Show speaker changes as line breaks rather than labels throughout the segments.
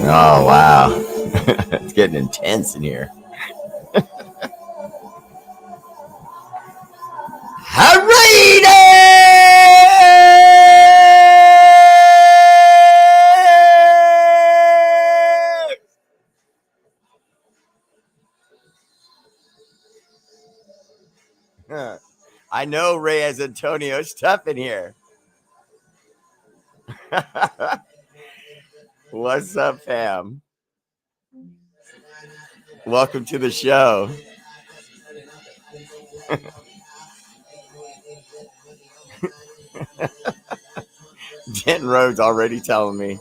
Oh, wow. It's getting intense in here. I know Reyes Antonio's tough in here. What's up, fam? Welcome to the show. Denton Rhodes already telling me.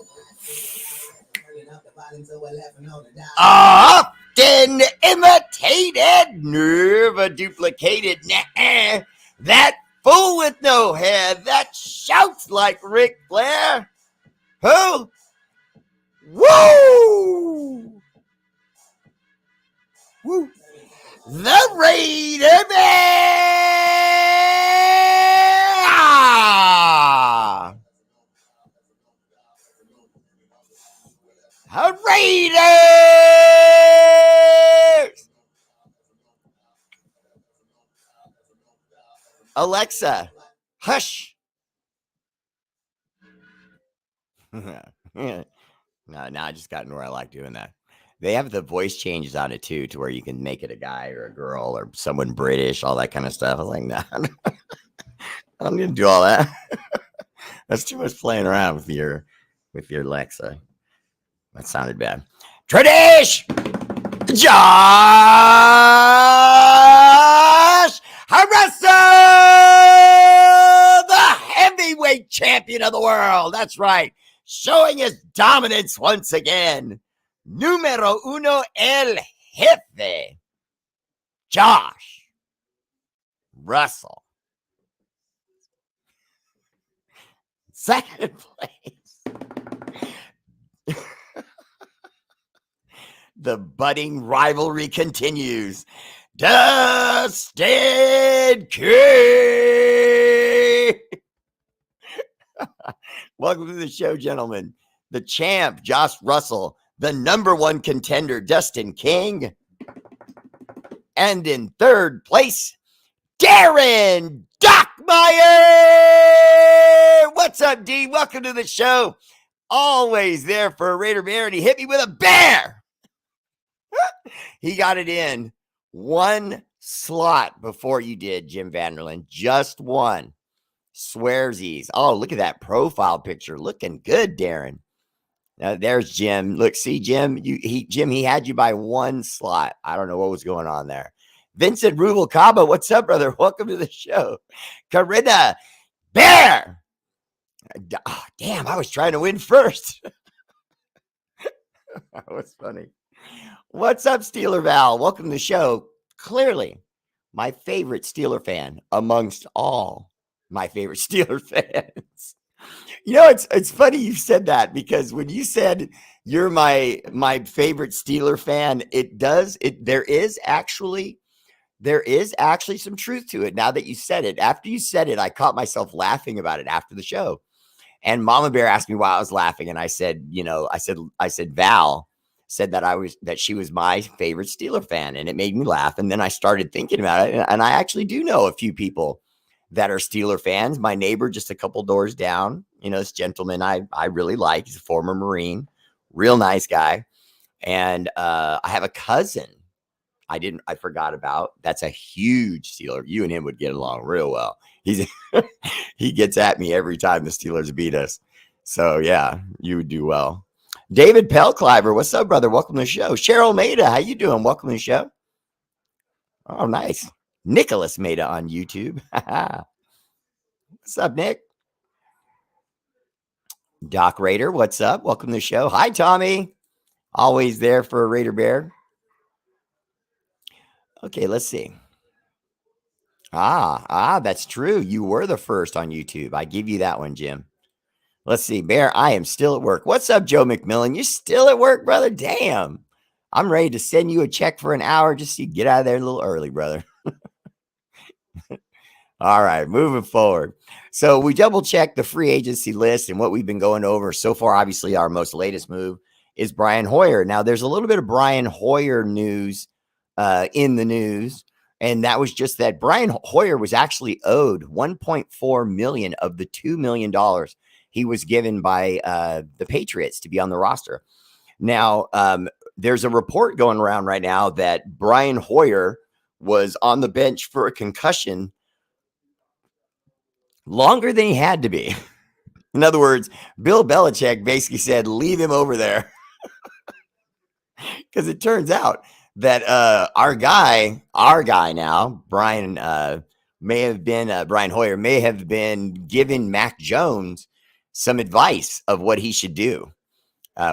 Often imitated, never duplicated. Nah, that fool with no hair that shouts like Ric Flair. Who? Woo! Woo! The Raider Bear! The Raiders! Alexa, hush. No, I just gotten where I like doing that. They have the voice changes on it too, to where you can make it a guy or a girl or someone British, all that kind of stuff. I was like, nah, I'm gonna do all that. That's too much playing around with your Alexa. That sounded bad. Tradish, Josh Russell, the heavyweight champion of the world. That's right. Showing his dominance once again. Numero uno, el jefe, Josh Russell. Second place. The budding rivalry continues. Dustin King. Welcome to the show, gentlemen. The champ, Josh Russell. The number one contender, Dustin King. And in third place, Darren Dockmeyer. What's up, D? Welcome to the show. Always there for a Raider Bear, and he hit me with a bear. He got it in one slot before you did, Jim Vanderland. Just one. Swearsies. Oh, look at that profile picture. Looking good, Darren. There's Jim. Look, see, Jim, he had you by one slot. I don't know what was going on there. Vincent Rubalcaba, what's up, brother? Welcome to the show. Corinna Bear. Oh, damn, I was trying to win first. That was funny. What's up, Steeler Val? Welcome to the show. Clearly, my favorite Steeler fan amongst all my favorite Steeler fans. You know, it's funny you said that, because when you said you're my favorite Steeler fan, there is actually some truth to it. Now that you said it, after you said it, I caught myself laughing about it after the show. And Mama Bear asked me why I was laughing, and I said, I said Val said that she was my favorite Steeler fan, and it made me laugh. And then I started thinking about it, and I actually do know a few people that are Steeler fans. My neighbor just a couple doors down, this gentleman I really like. He's a former Marine, real nice guy. And I have a cousin I forgot about. That's a huge Steeler. You and him would get along real well. He gets at me every time the Steelers beat us. So yeah, you would do well. David Pellcliver, what's up, brother? Welcome to the show. Cheryl Maida, how you doing? Welcome to the show. Oh, nice. Nicholas Maida on YouTube. What's up, Nick? Doc Raider, what's up? Welcome to the show. Hi, Tommy. Always there for a Raider Bear. Okay, let's see. That's true. You were the first on YouTube. I give you that one, Jim. Let's see. Bear, I am still at work. What's up, Joe McMillan? You still at work, brother? Damn. I'm ready to send you a check for an hour just so you get out of there a little early, brother. All right, moving forward. So we double checked the free agency list and what we've been going over so far. Obviously, our most latest move is Brian Hoyer. Now, there's a little bit of Brian Hoyer news in the news, and that was just that Brian Hoyer was actually owed $1.4 million of the $2 million he was given by the Patriots to be on the roster. Now, there's a report going around right now that Brian Hoyer was on the bench for a concussion longer than he had to be. In other words, Bill Belichick basically said, leave him over there. Because it turns out that our guy now, Brian Brian Hoyer may have been giving Mac Jones some advice of what he should do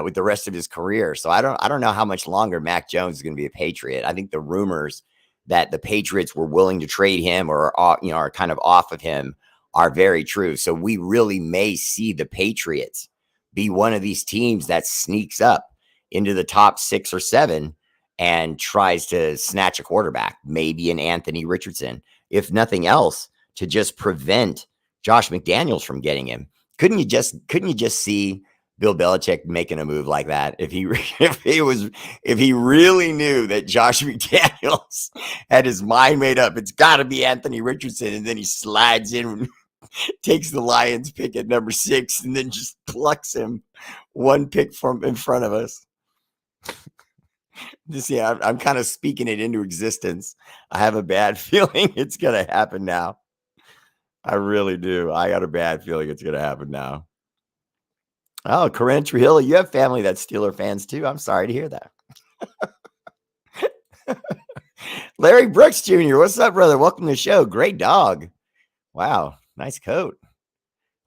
with the rest of his career. So I don't know how much longer Mac Jones is going to be a Patriot. I think the rumors that the Patriots were willing to trade him or are kind of off of him are very true. So we really may see the Patriots be one of these teams that sneaks up into the top 6 or 7 and tries to snatch a quarterback, maybe an Anthony Richardson, if nothing else, to just prevent Josh McDaniels from getting him. Couldn't you just see Bill Belichick making a move like that if he really knew that Josh McDaniels had his mind made up? It's got to be Anthony Richardson, and then he slides in, takes the Lions pick at number 6, and then just plucks him one pick from in front of us. I'm kind of speaking it into existence. I have a bad feeling it's going to happen now. I really do. I got a bad feeling it's going to happen now. Oh, Corinne Trujillo, you have family that's Steeler fans too. I'm sorry to hear that. Larry Brooks Jr., what's up, brother? Welcome to the show. Great dog. Wow, nice coat.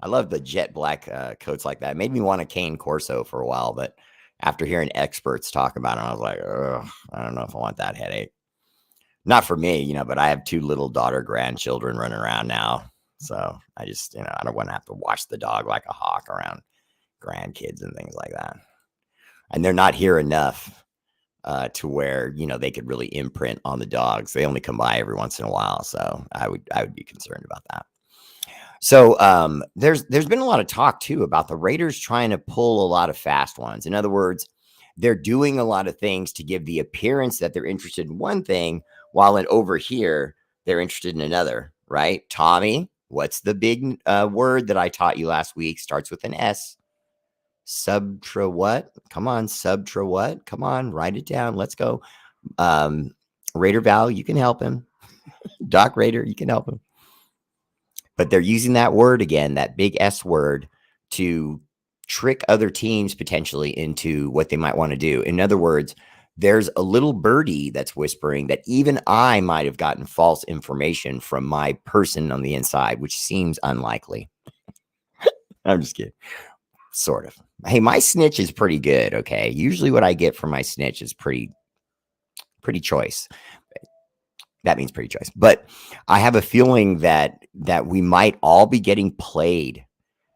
I love the jet black coats like that. It made me want a cane Corso for a while, but after hearing experts talk about it, I was like, I don't know if I want that headache. Not for me, but I have 2 little grandchildren running around now. So I just, I don't want to have to watch the dog like a hawk around grandkids and things like that. And they're not here enough to where, they could really imprint on the dogs. They only come by every once in a while. So I would be concerned about that. So there's been a lot of talk too about the Raiders trying to pull a lot of fast ones. In other words, they're doing a lot of things to give the appearance that they're interested in one thing, while over here they're interested in another, right? Tommy, what's the big word that I taught you last week? Starts with an S. Subtra what? Come on, subtra what? Come on, write it down. Let's go. Raider Val, you can help him. Doc Raider, you can help him. But they're using that word again, that big S word, to trick other teams potentially into what they might want to do. In other words, there's a little birdie that's whispering that even I might have gotten false information from my person on the inside, which seems unlikely. I'm just kidding. Sort of. Hey, my snitch is pretty good, okay? Usually what I get from my snitch is pretty choice. That means pretty choice. But I have a feeling that we might all be getting played,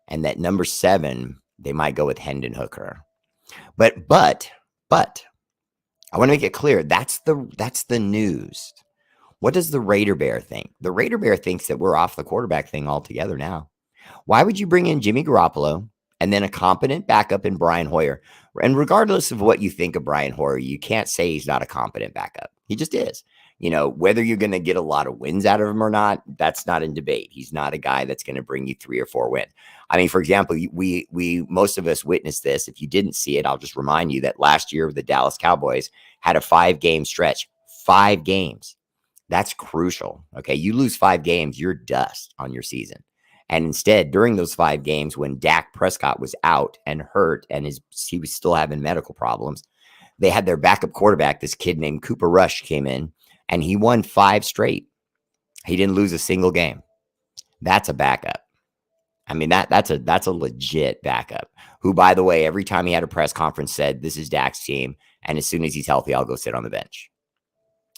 and that number 7, they might go with Hendon Hooker. But I want to make it clear, that's the news. What does the Raider Bear think? The Raider Bear thinks that we're off the quarterback thing altogether now. Why would you bring in Jimmy Garoppolo and then a competent backup in Brian Hoyer? And regardless of what you think of Brian Hoyer, you can't say he's not a competent backup. He just is. Whether you're going to get a lot of wins out of him or not, that's not in debate. He's not a guy that's going to bring you 3 or 4 wins. I mean, for example, we most of us witnessed this. If you didn't see it, I'll just remind you that last year the Dallas Cowboys had a 5-game stretch. 5 games. That's crucial. Okay, you lose 5 games, you're dust on your season. And instead, during those 5 games, when Dak Prescott was out and hurt, and he was still having medical problems, they had their backup quarterback, this kid named Cooper Rush, came in, and he won 5 straight. He didn't lose a single game. That's a backup. I mean, that's a legit backup, who, by the way, every time he had a press conference said, this is Dak's team, and as soon as he's healthy, I'll go sit on the bench.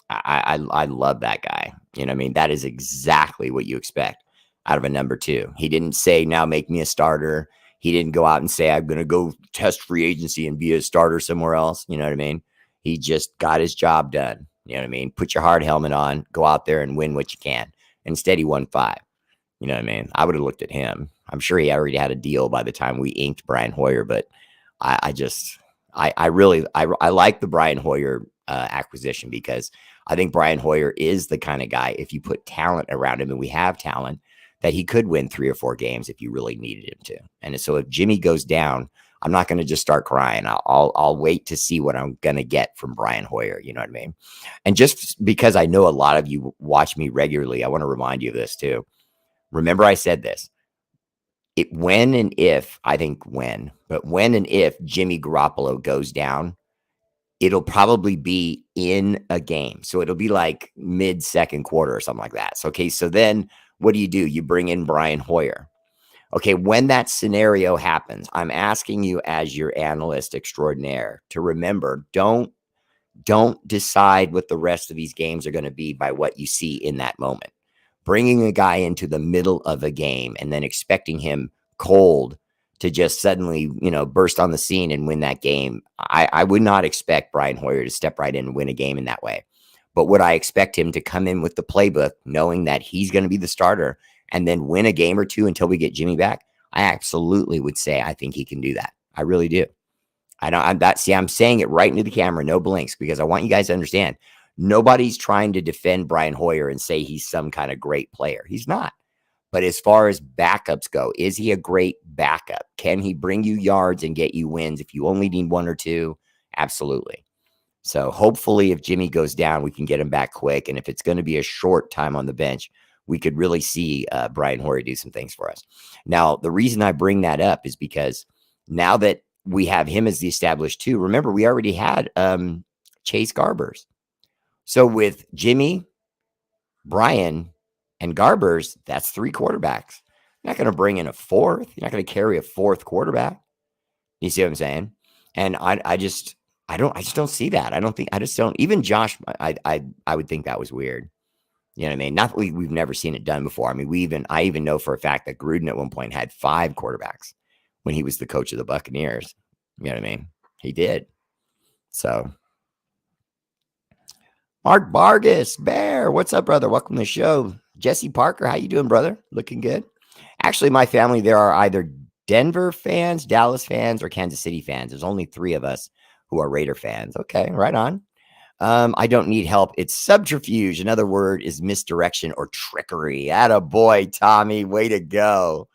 I love that guy. You know what I mean? That is exactly what you expect out of a number 2. He didn't say, now make me a starter. He didn't go out and say, I'm going to go test free agency and be a starter somewhere else. You know what I mean? He just got his job done. You know what I mean? Put your hard helmet on, go out there and win what you can. Instead, he won 5. You know what I mean? I would have looked at him. I'm sure he already had a deal by the time we inked Brian Hoyer, but I really like the Brian Hoyer acquisition, because I think Brian Hoyer is the kind of guy, if you put talent around him, and we have talent, that he could win 3 or 4 games if you really needed him to. And so if Jimmy goes down, I'm not going to just start crying. I'll wait to see what I'm going to get from Brian Hoyer. You know what I mean? And just because I know a lot of you watch me regularly, I want to remind you of this too. Remember, I said this. When and if Jimmy Garoppolo goes down, it'll probably be in a game. So it'll be like mid-second quarter or something like that. So, okay, so then what do? You bring in Brian Hoyer. Okay, when that scenario happens, I'm asking you as your analyst extraordinaire to remember, don't decide what the rest of these games are going to be by what you see in that moment. Bringing a guy into the middle of a game and then expecting him cold to just suddenly, burst on the scene and win that game. I would not expect Brian Hoyer to step right in and win a game in that way. But would I expect him to come in with the playbook, knowing that he's going to be the starter and then win a game or 2 until we get Jimmy back? I absolutely would say I think he can do that. I really do. I'm saying it right into the camera, no blinks, because I want you guys to understand. Nobody's trying to defend Brian Hoyer and say he's some kind of great player. He's not. But as far as backups go, is he a great backup? Can he bring you yards and get you wins if you only need 1 or 2? Absolutely. So hopefully if Jimmy goes down, we can get him back quick. And if it's going to be a short time on the bench, we could really see Brian Hoyer do some things for us. Now, the reason I bring that up is because now that we have him as the established 2, remember, we already had Chase Garbers. So with Jimmy, Brian, and Garbers, that's 3 quarterbacks. You're not going to bring in a 4th. You're not going to carry a 4th quarterback. You see what I'm saying? And I just don't see that. Even Josh, I would think that was weird. You know what I mean? Not that we've never seen it done before. I mean, I even know for a fact that Gruden at one point had 5 quarterbacks when he was the coach of the Buccaneers. You know what I mean? He did. So Mark Vargas, Bear, what's up, brother? Welcome to the show. Jesse Parker, how you doing, brother? Looking good. Actually, my family, there are either Denver fans, Dallas fans, or Kansas City fans. There's only 3 of us who are Raider fans. Okay, right on. I don't need help. It's subterfuge. Another word is misdirection or trickery. Attaboy, Tommy. Way to go.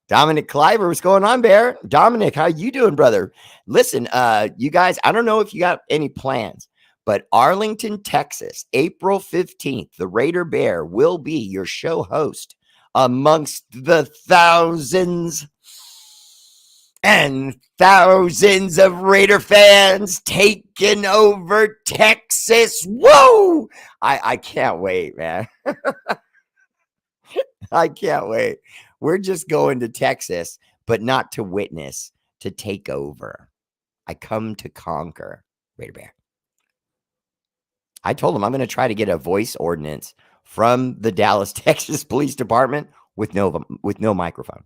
Dominic Cliver, what's going on, Bear? Dominic, how you doing, brother? Listen, you guys, I don't know if you got any plans, but Arlington, Texas, April 15th, the Raider Bear will be your show host amongst the thousands and thousands of Raider fans taking over Texas. Whoa! I can't wait, man. I can't wait. We're just going to Texas, but not to witness, to take over. I come to conquer, Raider Bear. I told him I'm going to try to get a voice ordinance from the Dallas, Texas Police Department with no microphone.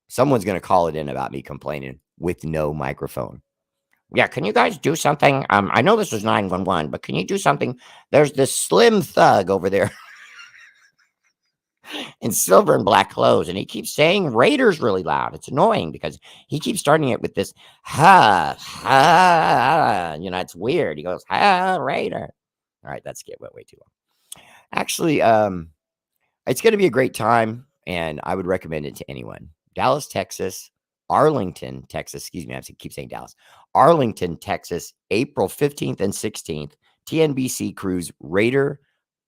Someone's going to call it in about me complaining with no microphone. Yeah, can you guys do something? I know this is 911, but can you do something? There's this slim thug over there in silver and black clothes, and he keeps saying Raiders really loud. It's annoying because he keeps starting it with this ha ha. It's weird. He goes ha Raider. All right, that skit went way too long. Actually, it's going to be a great time, and I would recommend it to anyone. Dallas, Texas, Arlington, Texas. Excuse me, I keep saying Dallas. Arlington, Texas, April 15th and 16th. TNBC Cruise Raider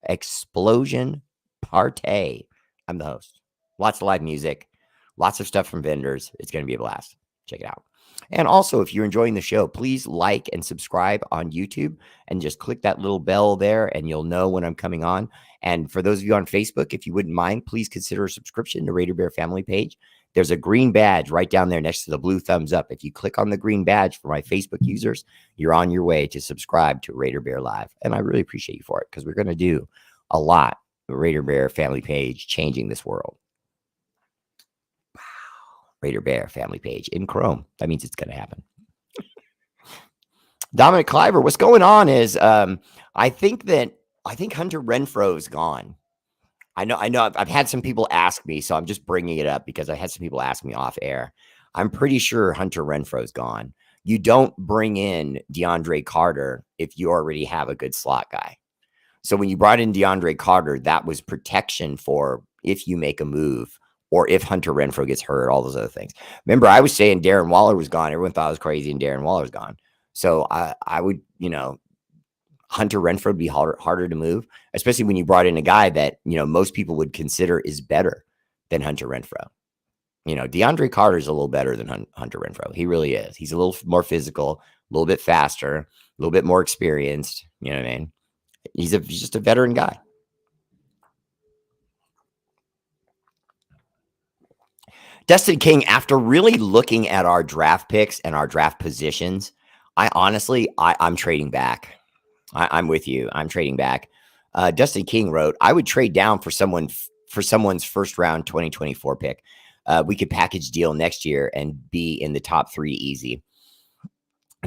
Explosion Party. I'm the host. Lots of live music, lots of stuff from vendors. It's going to be a blast. Check it out. And also, if you're enjoying the show, please like and subscribe on YouTube and just click that little bell there and you'll know when I'm coming on. And for those of you on Facebook, if you wouldn't mind, please consider a subscription to Raider Bear family page. There's a green badge right down there next to the blue thumbs up. If you click on the green badge for my Facebook users, you're on your way to subscribe to Raider Bear Live. And I really appreciate you for it because we're going to do a lot. Raider Bear family page changing this world. Wow. Raider Bear family page in Chrome. That means it's going to happen. Dominic Cliver, what's going on is I think that I think Hunter Renfro's gone. I know. I've had some people ask me, so I'm just bringing it up because I had some people ask me off air. I'm pretty sure Hunter Renfro's gone. You don't bring in DeAndre Carter if you already have a good slot guy. So when you brought in DeAndre Carter, that was protection for if you make a move or if Hunter Renfrow gets hurt, all those other things. Remember, I was saying Darren Waller was gone. Everyone thought I was crazy, and Darren Waller's gone. So I would, Hunter Renfrow would be harder to move, especially when you brought in a guy that, most people would consider is better than Hunter Renfrow. DeAndre Carter is a little better than Hunter Renfrow. He really is. He's a little more physical, a little bit faster, a little bit more experienced. You know what I mean? He's just a veteran guy. Dustin King, after really looking at our draft picks and our draft positions, I'm trading back. I'm with you. I'm trading back. Dustin King wrote, I would trade down for someone's first round 2024 pick. We could package deal next year and be in the top 3 easy.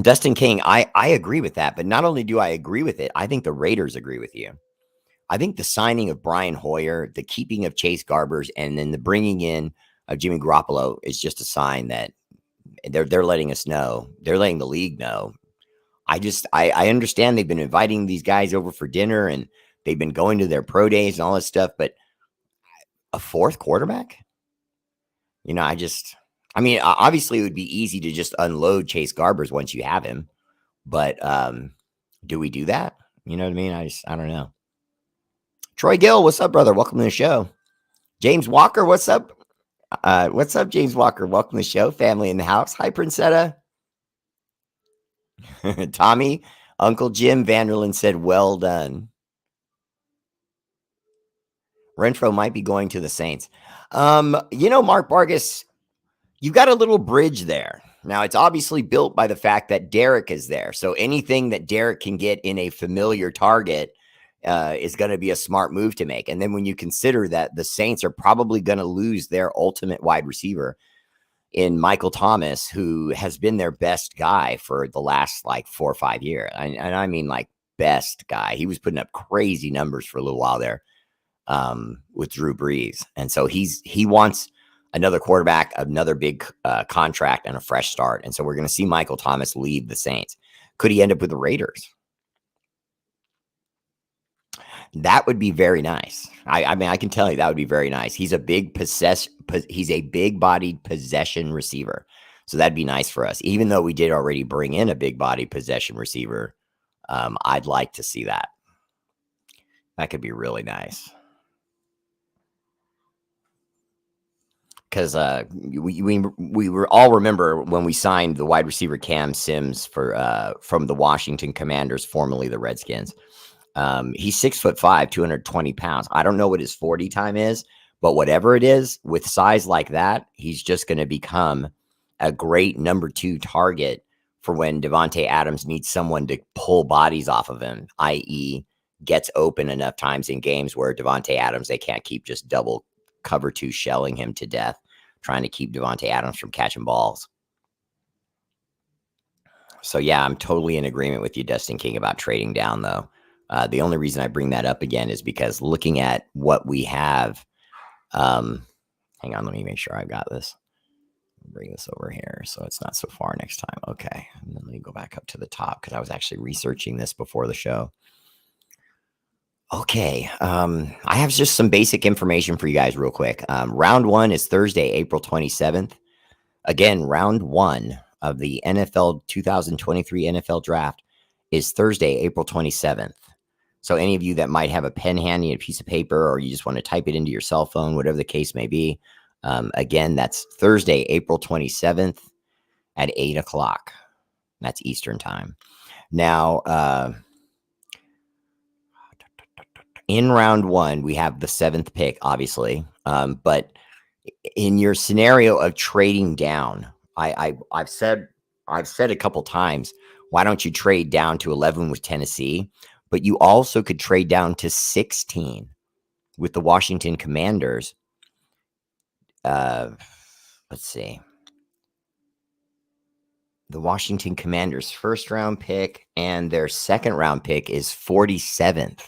Dustin King, I agree with that. But not only do I agree with it, I think the Raiders agree with you. I think the signing of Brian Hoyer, the keeping of Chase Garbers, and then the bringing in of Jimmy Garoppolo is just a sign that they're letting us know. They're letting the league know. I understand they've been inviting these guys over for dinner and they've been going to their pro days and all this stuff, but a 4th quarterback? Obviously it would be easy to just unload Chase Garbers once you have him, but do we do that? You know what I mean? I don't know. Troy Gill, what's up, brother? Welcome to the show. James Walker, what's up? What's up, James Walker? Welcome to the show. Family in the house. Hi, Princetta. Tommy, Uncle Jim Vanderland said, well done. Renfrow might be going to the Saints. Mark Vargas, you've got a little bridge there. Now, it's obviously built by the fact that Derek is there. So anything that Derek can get in a familiar target is going to be a smart move to make. And then when you consider that the Saints are probably going to lose their ultimate wide receiver in Michael Thomas, who has been their best guy for the last 4 or 5 years. And I mean best guy. He was putting up crazy numbers for a little while there with Drew Brees. And so he wants another quarterback, another big contract, and a fresh start. And so we're going to see Michael Thomas leave the Saints. Could he end up with the Raiders? That would be very nice. I can tell you that would be very nice. He's a big-bodied possession receiver. So that'd be nice for us. Even though we did already bring in a big-bodied possession receiver, I'd like to see that. That could be really nice. Because we all remember when we signed the wide receiver Cam Sims from the Washington Commanders, formerly the Redskins. He's 6'5", 220 pounds. I don't know what his 40 time is, but whatever it is, with size like that, he's just going to become a great number 2 target for when Devontae Adams needs someone to pull bodies off of him, i.e. gets open enough times in games where Devontae Adams, they can't keep just double cover 2 shelling him to death, trying to keep Devontae Adams from catching balls. So, yeah, I'm totally in agreement with you, Dustin King, about trading down, though. The only reason I bring that up again is because looking at what we have, hang on, let me make sure I've got this. Bring this over here so it's not so far next time. Okay, and then let me go back up to the top because I was actually researching this before the show. Okay, I have just some basic information for you guys real quick. Round 1 is Thursday, April 27th. Again, round 1 of the NFL 2023 NFL draft is Thursday, April 27th. So any of you that might have a pen handy, a piece of paper, or you just want to type it into your cell phone, whatever the case may be, again, that's Thursday, April 27th at 8 o'clock. That's Eastern time. Now, in round 1, we have the 7th pick, obviously. But in your scenario of trading down, I've said a couple times, why don't you trade down to 11 with Tennessee? But you also could trade down to 16 with the Washington Commanders. Let's see. The Washington Commanders' first round pick and their second round pick is 47th.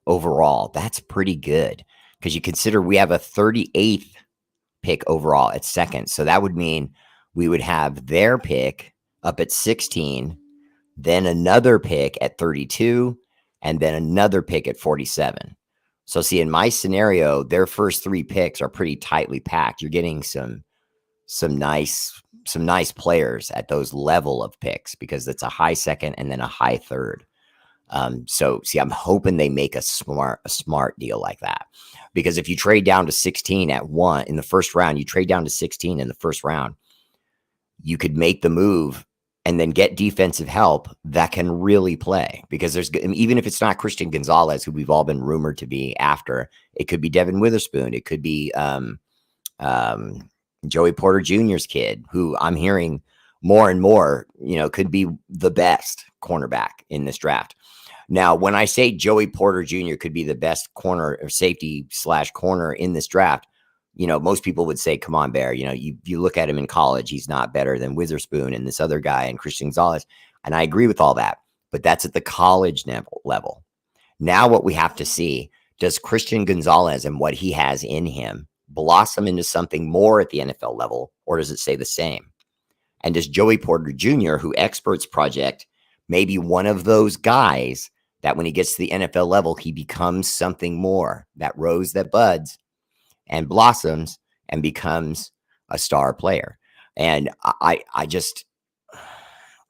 overall. That's pretty good because you consider we have a 38th pick overall at second. So that would mean we would have their pick up at 16, then another pick at 32, and then another pick at 47. So see, in my scenario, their first 3 picks are pretty tightly packed. You're getting some nice players at those level of picks because it's a high second and then a high third. So see, I'm hoping they make a smart deal like that, because if you trade down to 16 at 1 in the first round, you trade down to 16 in the first round, you could make the move and then get defensive help that can really play, because even if it's not Christian Gonzalez, who we've all been rumored to be after, it could be Devin Witherspoon. It could be Joey Porter Jr.'s kid, who I'm hearing more and more, could be the best cornerback in this draft. Now, when I say Joey Porter Jr. could be the best corner or safety / corner in this draft, most people would say, come on, Bear, you look at him in college, he's not better than Witherspoon and this other guy and Christian Gonzalez. And I agree with all that, but that's at the college level. Now what we have to see, does Christian Gonzalez and what he has in him blossom into something more at the NFL level, or does it stay the same? And does Joey Porter Jr., who experts project, maybe one of those guys that when he gets to the NFL level, he becomes something more, that rose that buds and blossoms and becomes a star player? And I just,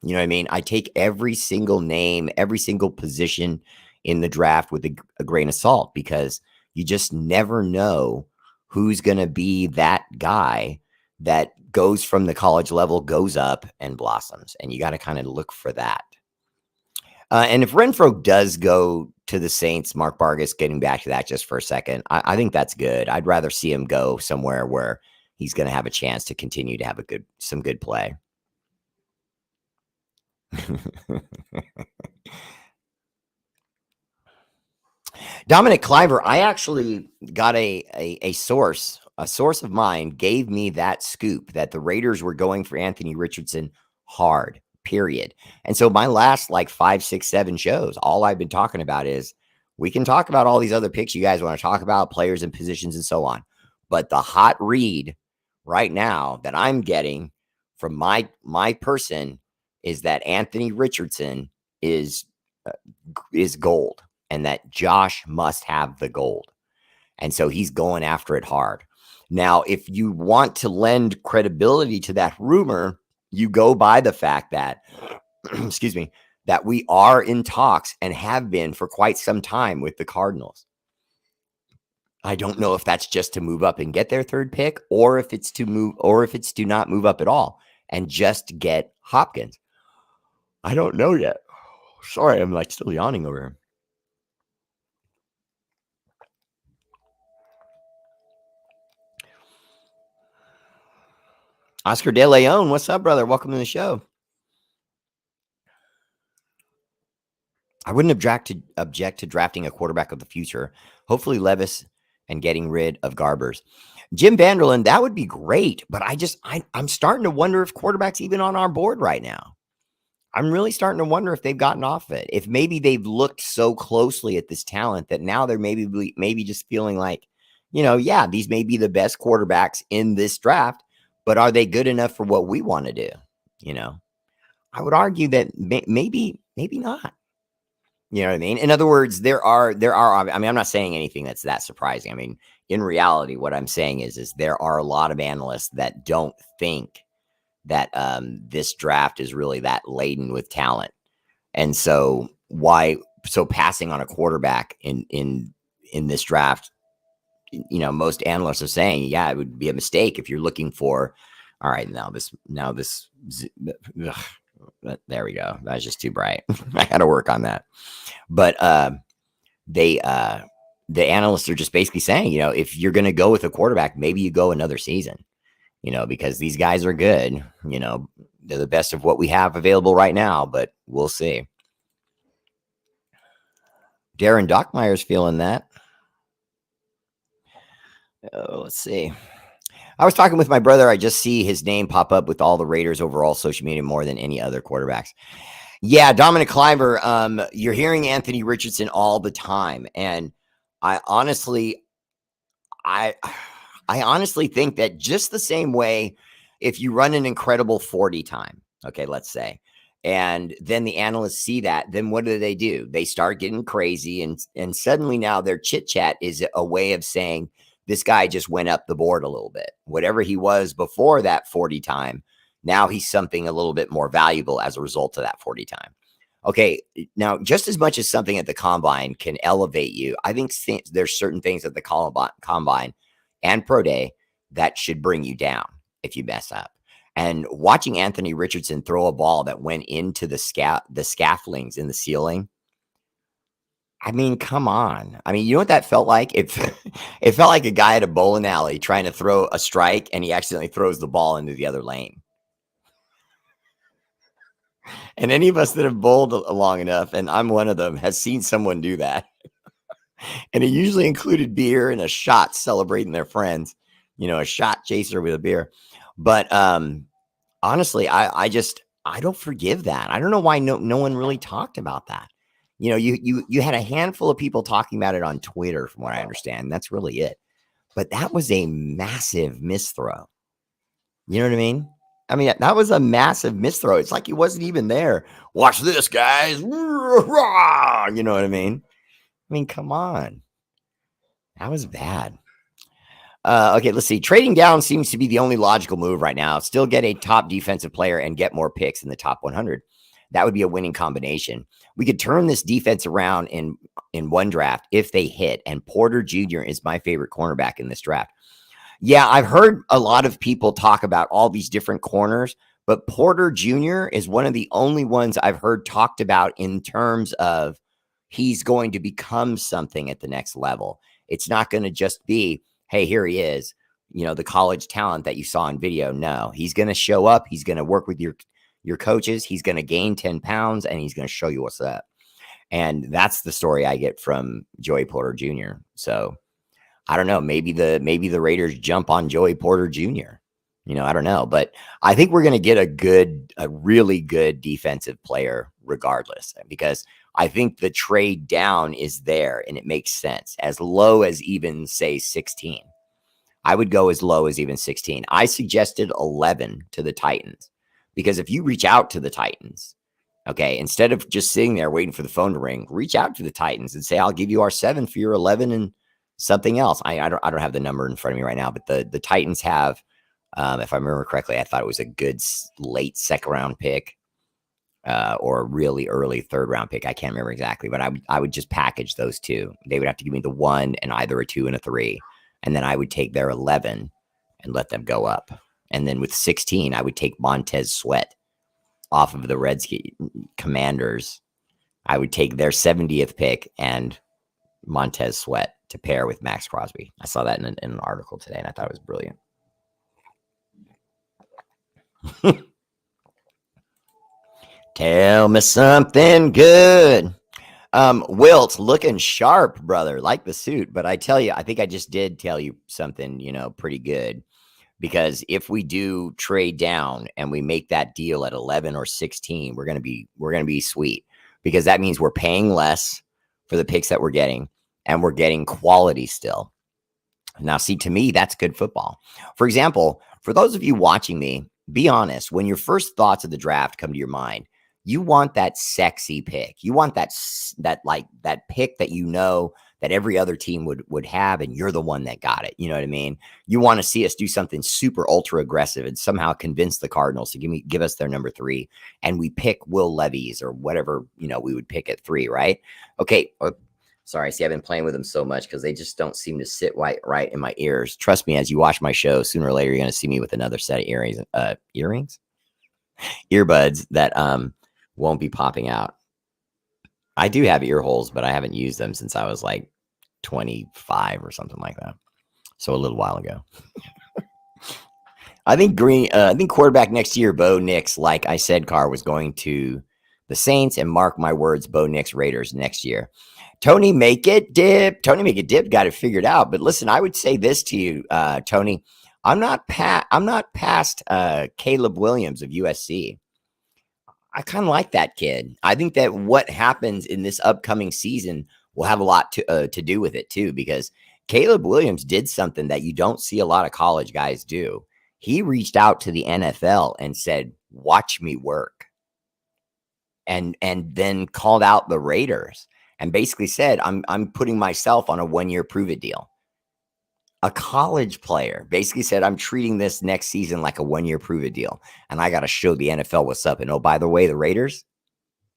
you know what I mean? I take every single name, every single position in the draft with a grain of salt, because you just never know who's going to be that guy that goes from the college level, goes up and blossoms. And you got to kind of look for that. And if Renfrow does go to the Saints, Mark Vargas, getting back to that just for a second, I think that's good. I'd rather see him go somewhere where he's going to have a chance to continue to have some good play. Dominic Cliver, I actually got a source of mine gave me that scoop that the Raiders were going for Anthony Richardson hard, period. And so my last 5, 6, 7 shows, all I've been talking about is, we can talk about all these other picks you guys want to talk about, players and positions and so on. But the hot read right now that I'm getting from my person is that Anthony Richardson is gold, and that Josh must have the gold. And so he's going after it hard. Now, if you want to lend credibility to that rumor, you go by the fact that, excuse me, that we are in talks and have been for quite some time with the Cardinals. I don't know if that's just to move up and get their 3rd pick, or if it's to not move up at all and just get Hopkins. I don't know yet. Sorry, I'm still yawning over here. Oscar De Leon, what's up, brother? Welcome to the show. I wouldn't object to drafting a quarterback of the future. Hopefully Levis, and getting rid of Garbers. Jim Vanderland, that would be great. But I'm starting to wonder if quarterback's even on our board right now. I'm really starting to wonder if they've gotten off it. If maybe they've looked so closely at this talent that now they're maybe just feeling like, yeah, these may be the best quarterbacks in this draft, but are they good enough for what we want to do? I would argue that maybe not. You know what I mean? In other words, there are, I mean, I'm not saying anything that's that surprising. I mean, in reality, what I'm saying is there are a lot of analysts that don't think that this draft is really that laden with talent. And so passing on a quarterback in this draft, most analysts are saying, yeah, it would be a mistake if you're looking for, all right, there we go. That's just too bright. I got to work on that. But the analysts are just basically saying, if you're going to go with a quarterback, maybe you go another season, because these guys are good. They're the best of what we have available right now, but we'll see. Darren Dockmeyer's feeling that. Let's see. I was talking with my brother. I just see his name pop up with all the Raiders overall social media more than any other quarterbacks. Yeah, Dominic Kleiber. You're hearing Anthony Richardson all the time, and I honestly, I, I honestly think that just the same way, if you run an incredible 40 time, okay, let's say, and then the analysts see that, then what do? They start getting crazy, and suddenly now their chit chat is a way of saying this guy just went up the board a little bit. Whatever he was before that 40 time, now he's something a little bit more valuable as a result of that 40 time. Okay, now just as much as something at the combine can elevate you, I think there's certain things at the combine and pro day that should bring you down if you mess up. And watching Anthony Richardson throw a ball that went into the scaffoldings in the ceiling, I mean, come on. I mean, you know what that felt like? It felt like a guy at a bowling alley trying to throw a strike, and he accidentally throws the ball into the other lane. And any of us that have bowled long enough, and I'm one of them, has seen someone do that. And it usually included beer and a shot celebrating their friends, a shot chaser with a beer. But honestly, I don't forgive that. I don't know why no one really talked about that. You had a handful of people talking about it on Twitter, from what I understand. That's really it. But that was a massive misthrow. You know what I mean? I mean, that was a massive misthrow. It's like he wasn't even there. Watch this, guys. You know what I mean? I mean, come on. That was bad. Okay, let's see. Trading down seems to be the only logical move right now. Still get a top defensive player and get more picks in the top 100. That would be a winning combination. We could turn this defense around in one draft if they hit. And Porter Jr. is my favorite cornerback in this draft. Yeah, I've heard a lot of people talk about all these different corners, but Porter Jr. is one of the only ones I've heard talked about in terms of he's going to become something at the next level. It's not going to just be, hey, here he is, the college talent that you saw in video. No, he's going to show up. He's going to work with your coaches. He's going to gain 10 pounds and he's going to show you what's up. And that's the story I get from Joey Porter Jr. So I don't know. Maybe the Raiders jump on Joey Porter Jr. I don't know, but I think we're going to get a really good defensive player regardless, because I think the trade down is there and it makes sense. As low as even say 16, I would go as low as even 16. I suggested 11 to the Titans, because if you reach out to the Titans, okay, instead of just sitting there waiting for the phone to ring, reach out to the Titans and say, I'll give you our 7 for your 11 and something else. I don't have the number in front of me right now, but the Titans have, if I remember correctly, I thought it was a good late second round pick or a really early third round pick. I can't remember exactly, but I would just package those two. They would have to give me the 1 and either a 2 and a 3. And then I would take their 11 and let them go up. And then with 16, I would take Montez Sweat off of the Redskins Commanders. I would take their 70th pick and Montez Sweat to pair with Max Crosby. I saw that in an article today, and I thought it was brilliant. Tell me something good. Wilt, looking sharp, brother. Like the suit. But I tell you, I think I just did tell you something, pretty good. Because if we do trade down and we make that deal at 11 or 16, we're gonna be sweet, because that means we're paying less for the picks that we're getting, and we're getting quality still. Now, see, to me, that's good football. For example, for those of you watching me, be honest. When your first thoughts of the draft come to your mind, you want that sexy pick. You want that pick that that every other team would have, and you're the one that got it. You know what I mean? You want to see us do something super ultra aggressive and somehow convince the Cardinals to give us their number 3, and we pick Will Levis or whatever, we would pick at 3, right? Okay. Sorry, see, I've been playing with them so much because they just don't seem to sit right in my ears. Trust me, as you watch my show, sooner or later, you're going to see me with another set of earbuds that won't be popping out. I do have ear holes, but I haven't used them since I was like 25 or something like that. So a little while ago. I think quarterback next year, Bo Nix, like I said, Carr was going to the Saints, and mark my words, Bo Nix Raiders next year. Tony Make It Dip got it figured out. But listen, I would say this to you, Tony. I'm not past Caleb Williams of USC. I kind of like that kid. I think that what happens in this upcoming season will have a lot to do with it too, because Caleb Williams did something that you don't see a lot of college guys do. He reached out to the NFL and said, "Watch me work," and then called out the Raiders and basically said, "I'm putting myself on a 1-year prove it deal." A college player basically said, "I'm treating this next season like a 1-year prove it deal, and I got to show the NFL what's up. And oh, by the way, the Raiders,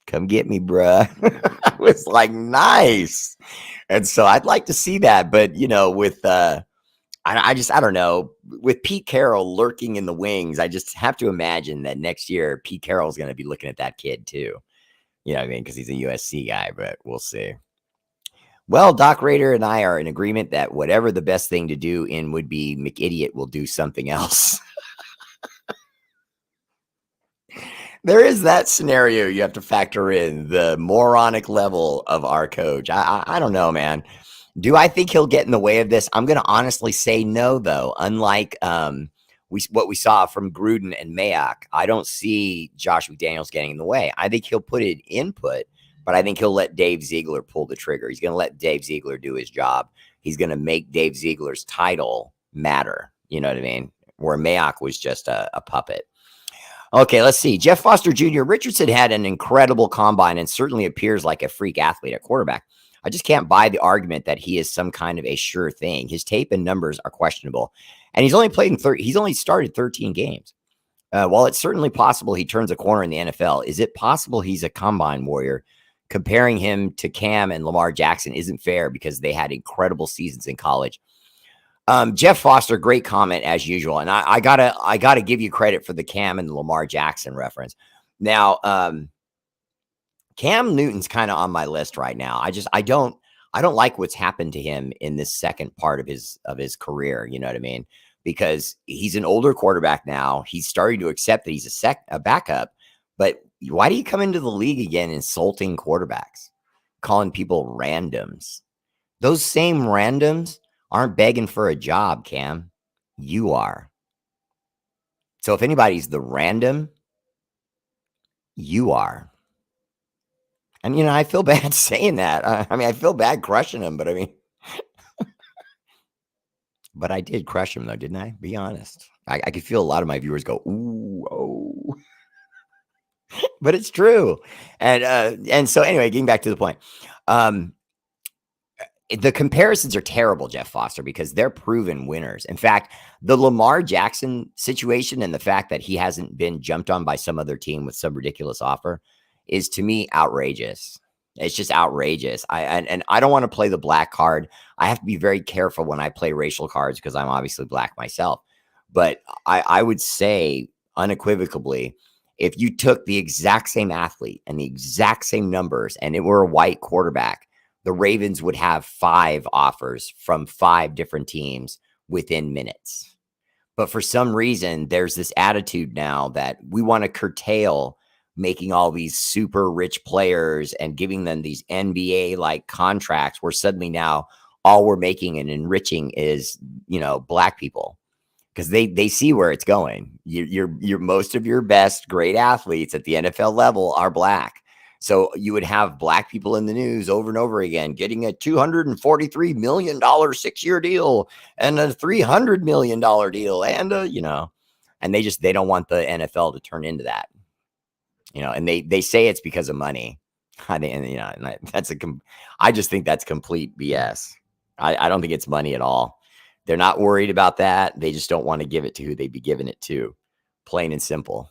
come get me, bruh." I was like, nice. And so I'd like to see that. But, with, I don't know, with Pete Carroll lurking in the wings, I just have to imagine that next year, Pete Carroll is going to be looking at that kid too. You know what I mean? Because he's a USC guy, but we'll see. Well, Doc Rader and I are in agreement that whatever the best thing to do in Would Be McIdiot will do something else. There is that scenario you have to factor in, the moronic level of our coach. I don't know, man. Do I think he'll get in the way of this? I'm going to honestly say no, though. Unlike what we saw from Gruden and Mayock, I don't see Josh McDaniels getting in the way. I think he'll put in input, but I think he'll let Dave Ziegler pull the trigger. He's going to let Dave Ziegler do his job. He's going to make Dave Ziegler's title matter. You know what I mean? Where Mayock was just a puppet. Okay, let's see. Jeff Foster Jr. Richardson had an incredible combine and certainly appears like a freak athlete at quarterback. I just can't buy the argument that he is some kind of a sure thing. His tape and numbers are questionable, and he's only started 13 games. While it's certainly possible he turns a corner in the NFL, is it possible he's a combine warrior? Comparing him to Cam and Lamar Jackson isn't fair because they had incredible seasons in college. Jeff Foster, great comment as usual, and I gotta give you credit for the Cam and Lamar Jackson reference. Now, Cam Newton's kind of on my list right now. I don't like what's happened to him in this second part of his career. You know what I mean? Because he's an older quarterback now. He's starting to accept that he's a backup. But why do you come into the league again insulting quarterbacks, calling people randoms? Those same randoms aren't begging for a job, Cam. You are. So if anybody's the random, you are. And, I feel bad saying that. I feel bad crushing him, but but I did crush him though, didn't I? Be honest. I could feel a lot of my viewers go, ooh, oh. But it's true. And so anyway, getting back to the point. The comparisons are terrible, Jeff Foster, because they're proven winners. In fact, the Lamar Jackson situation and the fact that he hasn't been jumped on by some other team with some ridiculous offer is, to me, outrageous. It's just outrageous. And I don't want to play the black card. I have to be very careful when I play racial cards because I'm obviously black myself. But I would say unequivocally, if you took the exact same athlete and the exact same numbers and it were a white quarterback, the Ravens would have 5 offers from 5 different teams within minutes. But for some reason, there's this attitude now that we want to curtail making all these super rich players and giving them these NBA-like contracts where suddenly now all we're making and enriching is, black people. Because they see where it's going. You're most of your best great athletes at the NFL level are black. So you would have black people in the news over and over again, getting a $243 million 6-year deal and a $300 million deal. And, and they don't want the NFL to turn into that, and they say it's because of money. I just think that's complete BS. I don't think it's money at all. They're not worried about that. They just don't want to give it to who they'd be giving it to. Plain and simple.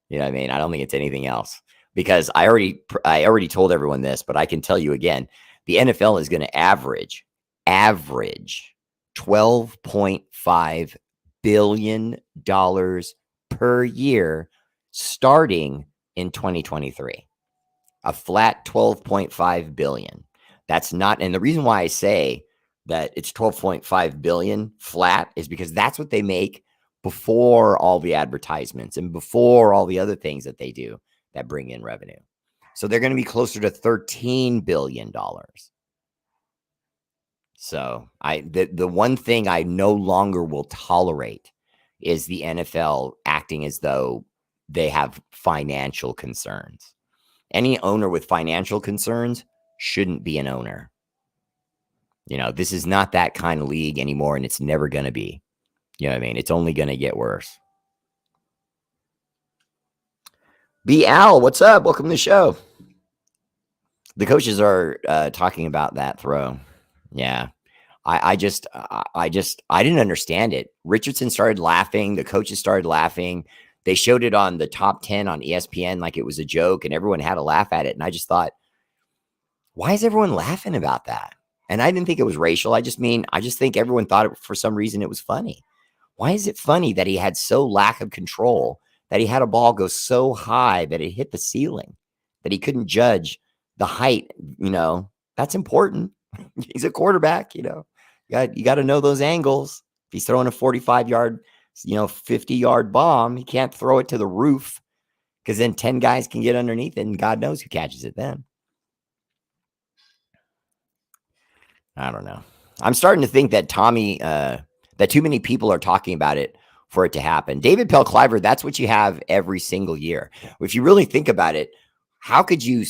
You know what I mean? I don't think it's anything else. Because I already told everyone this, but I can tell you again, the NFL is going to average $12.5 billion per year starting in 2023. A flat $12.5 billion. That's not, and the reason why I say that it's $12.5 billion flat is because that's what they make before all the advertisements and before all the other things that they do that bring in revenue. So they're going to be closer to $13 billion. So the one thing I no longer will tolerate is the NFL acting as though they have financial concerns. Any owner with financial concerns shouldn't be an owner. This is not that kind of league anymore, and it's never going to be. You know what I mean? It's only going to get worse. B. Al, what's up? Welcome to the show. The coaches are talking about that throw. Yeah. I didn't understand it. Richardson started laughing. The coaches started laughing. They showed it on the top 10 on ESPN like it was a joke, and everyone had a laugh at it. And I just thought, why is everyone laughing about that? And I didn't think it was racial. I just think everyone thought for some reason it was funny. Why is it funny that he had so lack of control, that he had a ball go so high that it hit the ceiling, that he couldn't judge the height? That's important. He's a quarterback, you got to know those angles. If he's throwing a 45-yard, 50-yard bomb, he can't throw it to the roof, because then 10 guys can get underneath it, and God knows who catches it then. I don't know. I'm starting to think that that too many people are talking about it for it to happen. David Pell-Cliver, that's what you have every single year. If you really think about it, how could you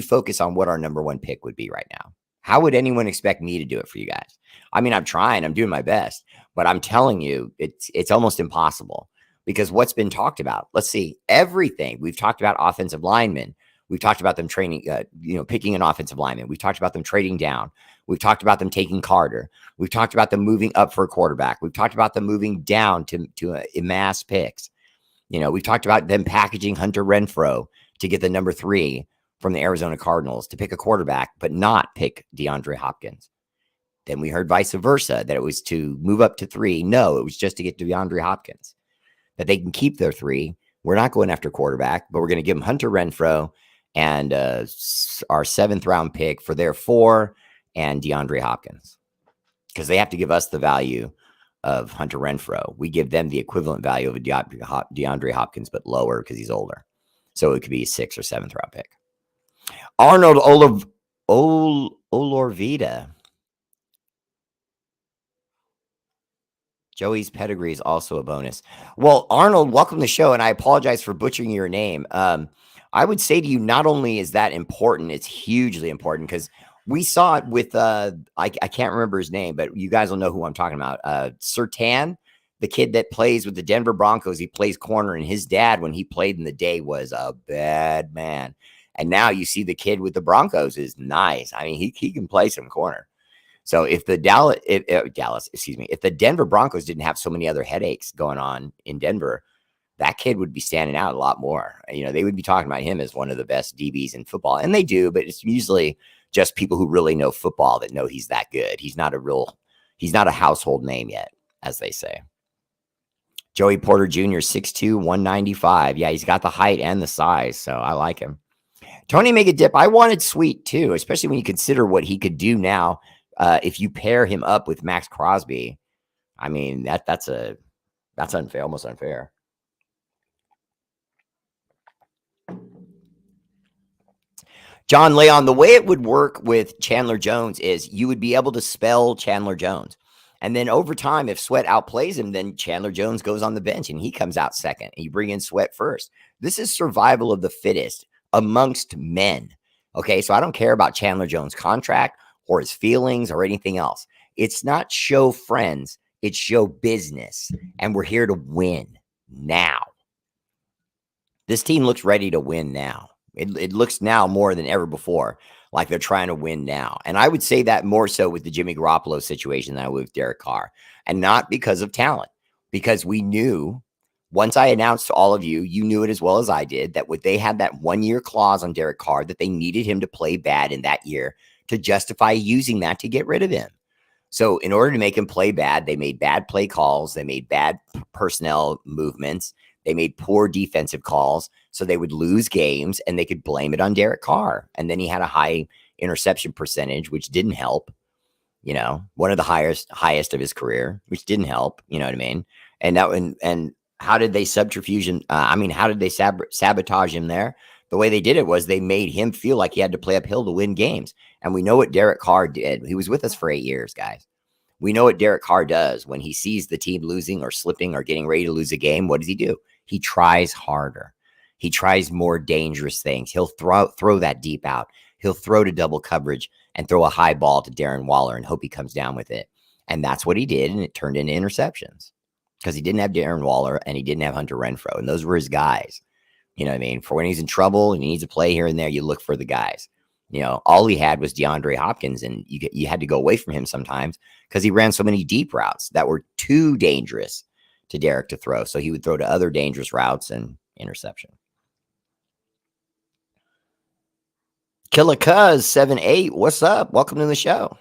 focus on what our number one pick would be right now? How would anyone expect me to do it for you guys? I mean, I'm trying, I'm doing my best, but I'm telling you, it's almost impossible, because what's been talked about? Let's see, everything. We've talked about offensive linemen. We've talked about them training, picking an offensive lineman. We've talked about them trading down. We've talked about them taking Carter. We've talked about them moving up for a quarterback. We've talked about them moving down to amass picks. We've talked about them packaging Hunter Renfrow to get the number 3 from the Arizona Cardinals to pick a quarterback, but not pick DeAndre Hopkins. Then we heard vice versa, that it was to move up to 3. No, it was just to get DeAndre Hopkins, that they can keep their 3. We're not going after quarterback, but we're going to give them Hunter Renfrow and our 7th round pick for their 4 and DeAndre Hopkins, because they have to give us the value of Hunter Renfrow. We give them the equivalent value of a DeAndre Hopkins, but lower because he's older. So it could be a 6th or 7th round pick. Arnold Olorvita. Joey's pedigree is also a bonus. Well, Arnold, welcome to the show, and I apologize for butchering your name. I would say to you, not only is that important, it's hugely important, because we saw it with, I can't remember his name, but you guys will know who I'm talking about. Surtain, the kid that plays with the Denver Broncos. He plays corner, and his dad, when he played in the day, was a bad man. And now you see the kid with the Broncos is nice. I mean, he can play some corner. So if the if the Denver Broncos didn't have so many other headaches going on in Denver, that kid would be standing out a lot more. They would be talking about him as one of the best DBs in football, and they do, but it's usually just people who really know football that know he's that good. He's not a household name yet, as they say. Joey Porter Jr., 6'2", 195. Yeah, he's got the height and the size, so I like him. Tony Megadip, I wanted Sweet too, especially when you consider what he could do now if you pair him up with Max Crosby. I mean, that's unfair, almost unfair. John Leon, the way it would work with Chandler Jones is you would be able to spell Chandler Jones. And then over time, if Sweat outplays him, then Chandler Jones goes on the bench and he comes out second. And you bring in Sweat first. This is survival of the fittest amongst men. Okay, so I don't care about Chandler Jones' contract or his feelings or anything else. It's not show friends. It's show business. And we're here to win now. This team looks ready to win now. It looks now more than ever before like they're trying to win now. And I would say that more so with the Jimmy Garoppolo situation than I would with Derek Carr. And not because of talent, because we knew, once I announced to all of you, you knew it as well as I did, that they had that 1-year clause on Derek Carr, that they needed him to play bad in that year to justify using that to get rid of him. So in order to make him play bad, they made bad play calls. They made bad personnel movements. They made poor defensive calls, so they would lose games and they could blame it on Derek Carr. And then he had a high interception percentage, which didn't help, one of the highest of his career, which didn't help, you know what I mean? And how did they how did they sabotage him there? The way they did it was they made him feel like he had to play uphill to win games. And we know what Derek Carr did. He was with us for 8 years, guys. We know what Derek Carr does when he sees the team losing or slipping or getting ready to lose a game. What does he do? He tries harder. He tries more dangerous things. He'll throw that deep out. He'll throw to double coverage and throw a high ball to Darren Waller and hope he comes down with it. And that's what he did, and it turned into interceptions because he didn't have Darren Waller and he didn't have Hunter Renfrow, and those were his guys. You know what I mean? For when he's in trouble and he needs a play here and there, you look for the guys. You know, all he had was DeAndre Hopkins, and you had to go away from him sometimes because he ran so many deep routes that were too dangerous to Derek to throw. So he would throw to other dangerous routes and interception. Killer Cuz 78, what's up? Welcome to the show.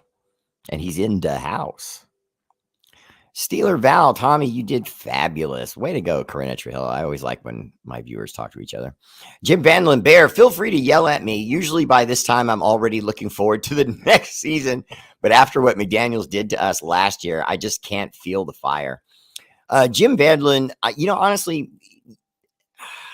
And he's in the house. Steeler Val, Tommy, you did fabulous. Way to go, Corinna Trujillo. I always like when my viewers talk to each other. Jim Van Bear, feel free to yell at me. Usually by this time, I'm already looking forward to the next season. But after what McDaniels did to us last year, I just can't feel the fire. Jim Vandlin, honestly,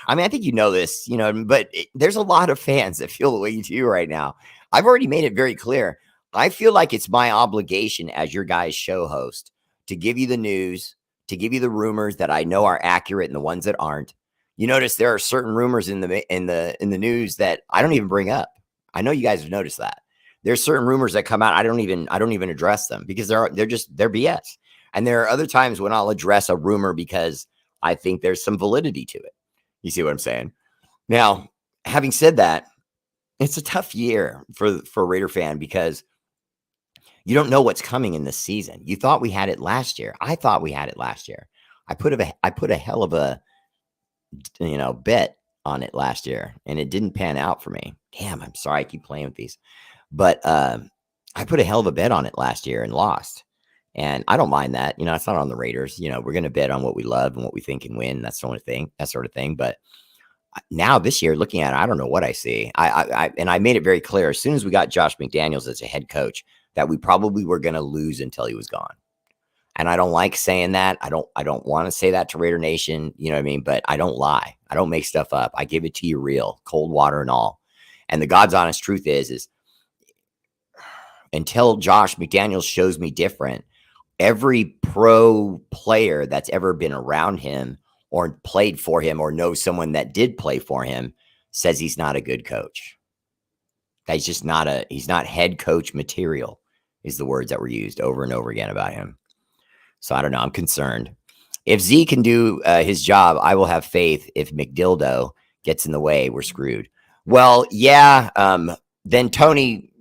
I mean, I think you know this, but there's a lot of fans that feel the way you do right now. I've already made it very clear. I feel like it's my obligation as your guys' show host to give you the news, to give you the rumors that I know are accurate and the ones that aren't. You notice there are certain rumors in the news that I don't even bring up. I know you guys have noticed that. There's certain rumors that come out. I don't even address them because they're BS. And there are other times when I'll address a rumor because I think there's some validity to it. You see what I'm saying? Now, having said that, it's a tough year for a Raider fan because you don't know what's coming in this season. You thought we had it last year. I thought we had it last year. I put a hell of a bet on it last year, and it didn't pan out for me. Damn, I'm sorry I keep playing with these. But I put a hell of a bet on it last year and lost. And I don't mind that. It's not on the Raiders. We're going to bet on what we love and what we think can win. That sort of thing. But now this year, looking at it, I don't know what I see. I made it very clear as soon as we got Josh McDaniels as a head coach that we probably were going to lose until he was gone. And I don't like saying that. I don't want to say that to Raider Nation. You know what I mean? But I don't lie. I don't make stuff up. I give it to you real, cold water and all. And the God's honest truth is until Josh McDaniels shows me different, every pro player that's ever been around him or played for him or knows someone that did play for him says he's not a good coach. That he's not head coach material is the words that were used over and over again about him. So I don't know. I'm concerned. If Z can do his job, I will have faith. If McDildo gets in the way, we're screwed. Well, yeah. Then Tony,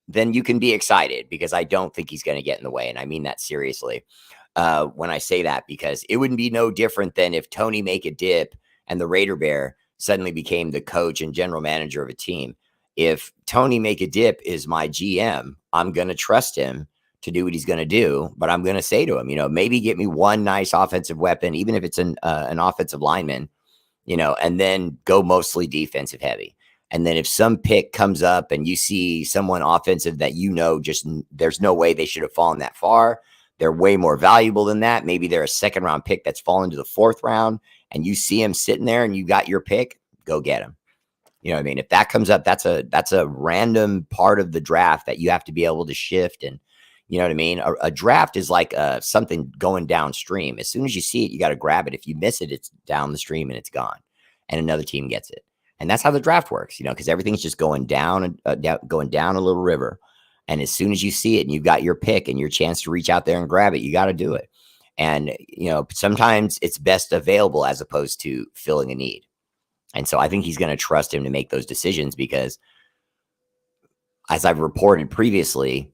then you can be excited because I don't think he's going to get in the way. And I mean that seriously when I say that, because it wouldn't be no different than if Tony Make a Dip and the R8RBEAR suddenly became the coach and general manager of a team. If Tony Make a Dip is my GM, I'm going to trust him to do what he's going to do. But I'm going to say to him, maybe get me one nice offensive weapon, even if it's an offensive lineman, and then go mostly defensive heavy. And then if some pick comes up and you see someone offensive that just there's no way they should have fallen that far, they're way more valuable than that. Maybe they're a second round pick that's fallen to the fourth round and you see him sitting there and you got your pick, go get him. You know what I mean? If that comes up, that's a random part of the draft that you have to be able to shift. And you know what I mean? A draft is like something going downstream. As soon as you see it, you got to grab it. If you miss it, it's down the stream and it's gone and another team gets it. And that's how the draft works, because everything's just going down a little river. And as soon as you see it and you've got your pick and your chance to reach out there and grab it, you got to do it. And, sometimes it's best available as opposed to filling a need. And so I think he's going to trust him to make those decisions because, as I've reported previously,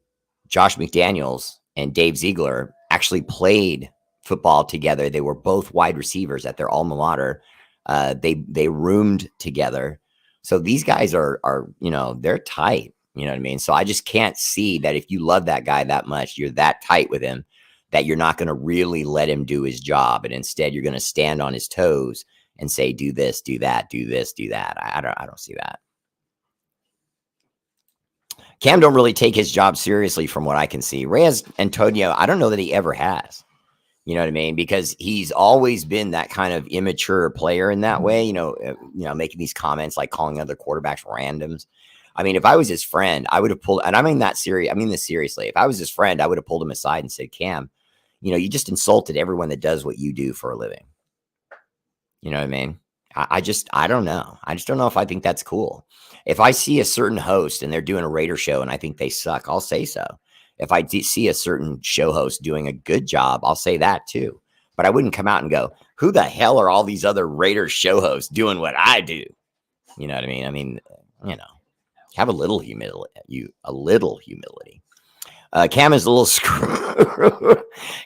Josh McDaniels and Dave Ziegler actually played football together. They were both wide receivers at their alma mater. They roomed together. So these guys are they're tight. You know what I mean? So I just can't see that if you love that guy that much, you're that tight with him, that you're not going to really let him do his job. And instead you're going to stand on his toes and say, do this, do that, do this, do that. I don't see that. Cam don't really take his job seriously from what I can see. Reyes Antonio, I don't know that he ever has. You know what I mean? Because he's always been that kind of immature player in that way, making these comments like calling other quarterbacks randoms. I mean, if I was his friend, I would have pulled, and I mean this seriously. If I was his friend, I would have pulled him aside and said, Cam, you just insulted everyone that does what you do for a living. You know what I mean? I don't know. I just don't know if I think that's cool. If I see a certain host and they're doing a Raider show and I think they suck, I'll say so. If I see a certain show host doing a good job, I'll say that too. But I wouldn't come out and go, who the hell are all these other Raider show hosts doing what I do? You know what I mean? I mean, you know, have a little humility. A little humility. Cam is a little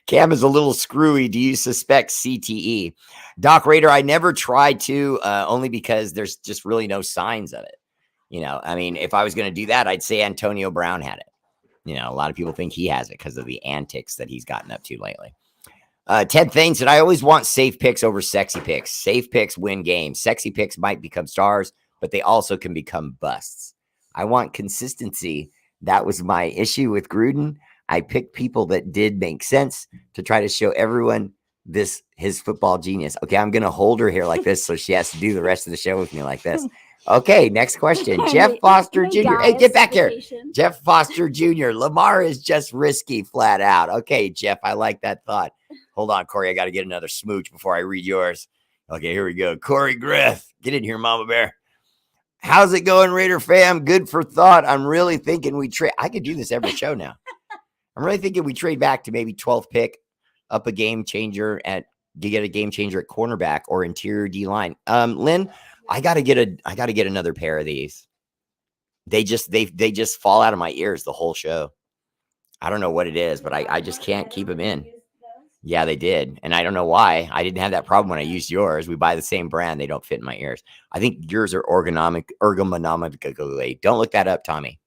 Cam is a little screwy. Do you suspect CTE? Doc Raider, I never tried to, only because there's just really no signs of it. You know, I mean, if I was going to do that, I'd say Antonio Brown had it. You know, a lot of people think he has it because of the antics that he's gotten up to lately. Ted Thane said, I always want safe picks over sexy picks. Safe picks win games. Sexy picks might become stars, but they also can become busts. I want consistency. That was my issue with Gruden. I picked people that did make sense to try to show everyone his football genius. Okay, I'm going to hold her here like this so she has to do the rest of the show with me like this. Okay, next question. Jeff Foster Jr. Hey, get back here. Jeff Foster Jr. Lamar is just risky, flat out. Okay, Jeff, I like that thought. Hold on, Corey. I got to get another smooch before I read yours. Okay, here we go. Corey Griff. Get in here, Mama Bear. How's it going, Raider fam? Good for thought. I'm really thinking we trade. I could do this every show now. I'm really thinking we trade back to maybe 12th pick, up a game changer at get a game changer at cornerback or interior D line. Lynn, I gotta get another pair of these. They just fall out of my ears the whole show. I don't know what it is, but I just can't keep them in. Yeah, they did. And I don't know why. I didn't have that problem when I used yours. We buy the same brand. They don't fit in my ears. I think yours are ergonomically. Don't look that up, Tommy.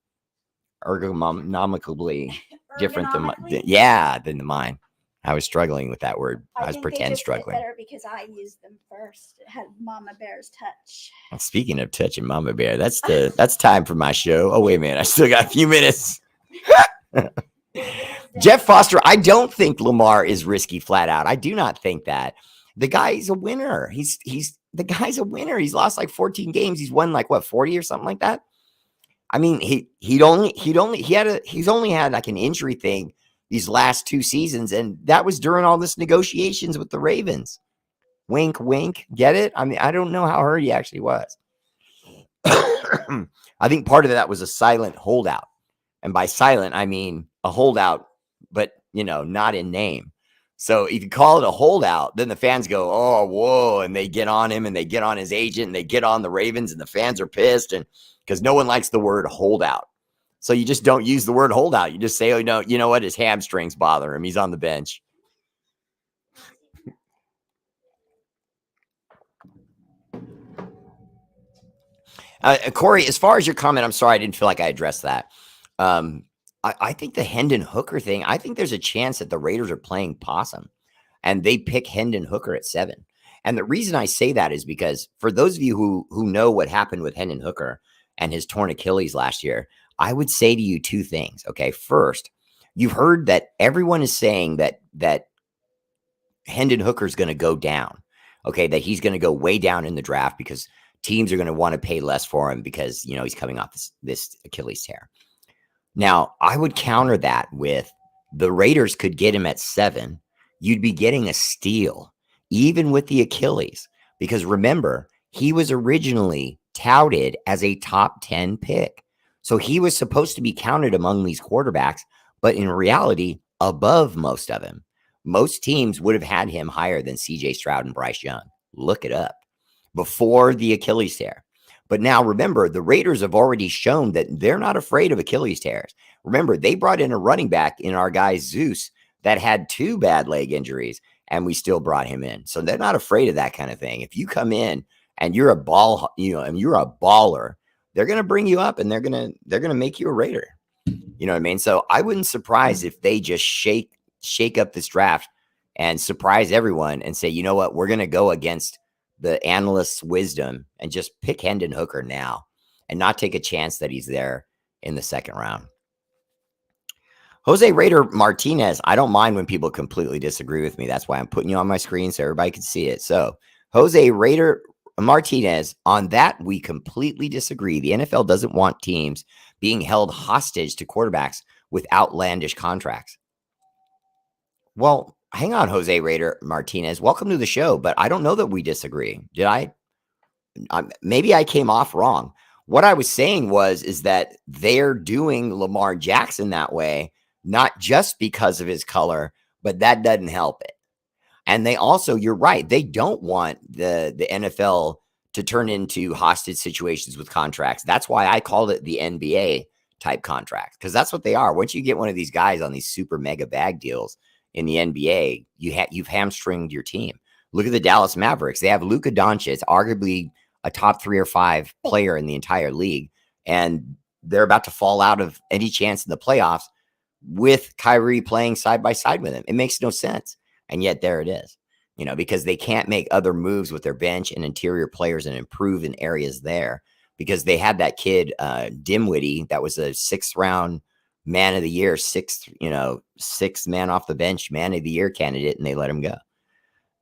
Ergonomically different than mine. I was struggling with that word. I was pretend struggling.
Better because I used them first. It had Mama Bear's touch.
And speaking of touching Mama Bear, that's time for my show. Oh, wait a minute. I still got a few minutes. Jeff Foster, I don't think Lamar is risky flat out. I do not think that. The guy's a winner. The guy's a winner. He's lost like 14 games. He's won like what, 40 or something like that. I mean, he's only had like an injury thing these last 2 seasons, and that was during all this negotiations with the Ravens. Wink, wink. Get it? I mean, I don't know how hurt he actually was. I think part of that was a silent holdout. And by silent, I mean a holdout, but, not in name. So if you call it a holdout, then the fans go, oh, whoa, and they get on him and they get on his agent and they get on the Ravens and the fans are pissed and because no one likes the word holdout. So you just don't use the word holdout. You just say, oh, no, you know what? His hamstrings bother him. He's on the bench. Corey, as far as your comment, I'm sorry, I didn't feel like I addressed that. I think the Hendon Hooker thing, I think there's a chance that the Raiders are playing possum and they pick Hendon Hooker at 7. And the reason I say that is because for those of you who know what happened with Hendon Hooker and his torn Achilles last year, I would say to you 2 things. Okay. First, you've heard that everyone is saying that Hendon Hooker is going to go down. Okay. That he's going to go way down in the draft because teams are going to want to pay less for him because, he's coming off this Achilles tear. Now, I would counter that with the Raiders could get him at 7. You'd be getting a steal, even with the Achilles, because remember, he was originally touted as a top 10 pick. So he was supposed to be counted among these quarterbacks, but in reality, above most of them. Most teams would have had him higher than CJ Stroud and Bryce Young. Look it up. Before the Achilles tear. But now remember, the Raiders have already shown that they're not afraid of Achilles tears. Remember, they brought in a running back in our guy Zeus that had 2 bad leg injuries, and we still brought him in. So they're not afraid of that kind of thing. If you come in and you're a and you're a baller, they're going to bring you up and they're going to make you a Raider. You know what I mean? So I wouldn't surprise if they just shake up this draft and surprise everyone and say, you know what, we're going to go against the analyst's wisdom and just pick Hendon Hooker now and not take a chance that he's there in the 2nd round. Jose Raider Martinez, I don't mind when people completely disagree with me. That's why I'm putting you on my screen so everybody can see it. So Jose Raider Martinez, on that, we completely disagree. The NFL doesn't want teams being held hostage to quarterbacks with outlandish contracts. Well, hang on, Jose Raider Martinez. Welcome to the show, but I don't know that we disagree. Did I? Maybe I came off wrong. What I was saying is that they're doing Lamar Jackson that way, not just because of his color, but that doesn't help it. And they also, you're right, they don't want the NFL to turn into hostage situations with contracts. That's why I called it the NBA type contract, because that's what they are. Once you get one of these guys on these super mega bag deals in the NBA, you've hamstringed your team. Look at the Dallas Mavericks. They have Luka Doncic, arguably a top 3 or 5 player in the entire league, and they're about to fall out of any chance in the playoffs with Kyrie playing side by side with him. It makes no sense. And yet there it is, because they can't make other moves with their bench and interior players and improve in areas there, because they had that kid, Dimwitty, that was a 6th round man of the year, sixth man off the bench, man of the year candidate, and they let him go.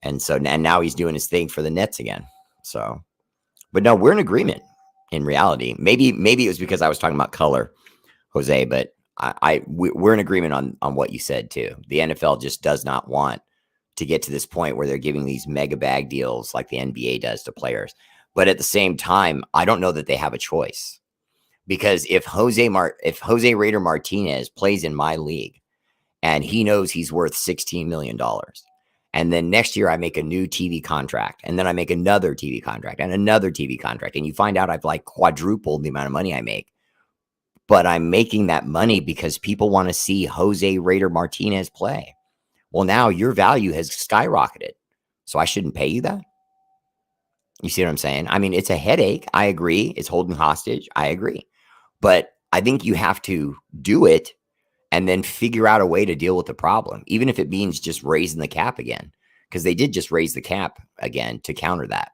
And so now he's doing his thing for the Nets again. So, but no, we're in agreement in reality. Maybe it was because I was talking about color, Jose, but we're in agreement on what you said too. The NFL just does not want to get to this point where they're giving these mega bag deals like the NBA does to players. But at the same time, I don't know that they have a choice, because if Jose Raider Martinez plays in my league and he knows he's worth $16 million, and then next year I make a new TV contract, and then I make another TV contract and another TV contract, and you find out I've like quadrupled the amount of money I make, but I'm making that money because people want to see Jose Raider Martinez play. Well, now your value has skyrocketed, so I shouldn't pay you that. You see what I'm saying? I mean, it's a headache. I agree. It's holding hostage. I agree. But I think you have to do it and then figure out a way to deal with the problem, even if it means just raising the cap again, because they did just raise the cap again to counter that.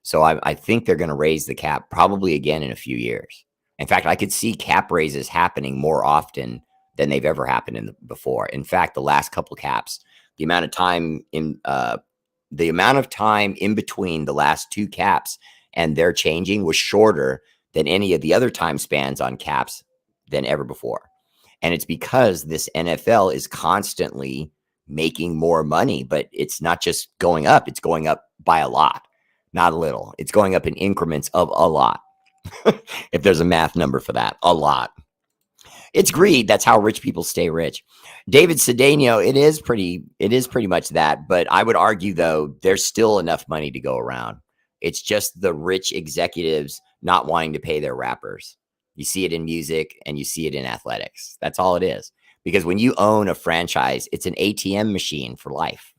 So I think they're going to raise the cap probably again in a few years. In fact, I could see cap raises happening more often than they've ever happened before. In fact, the last couple caps, the amount of time in between the last 2 caps and their changing was shorter than any of the other time spans on caps than ever before. And it's because this NFL is constantly making more money, but it's not just going up. It's going up by a lot, not a little. It's going up in increments of a lot. If there's a math number for that, a lot. It's greed. That's how rich people stay rich. David Cedeno, it is pretty much that. But I would argue, though, there's still enough money to go around. It's just the rich executives not wanting to pay their rappers. You see it in music and you see it in athletics. That's all it is. Because when you own a franchise, it's an ATM machine for life.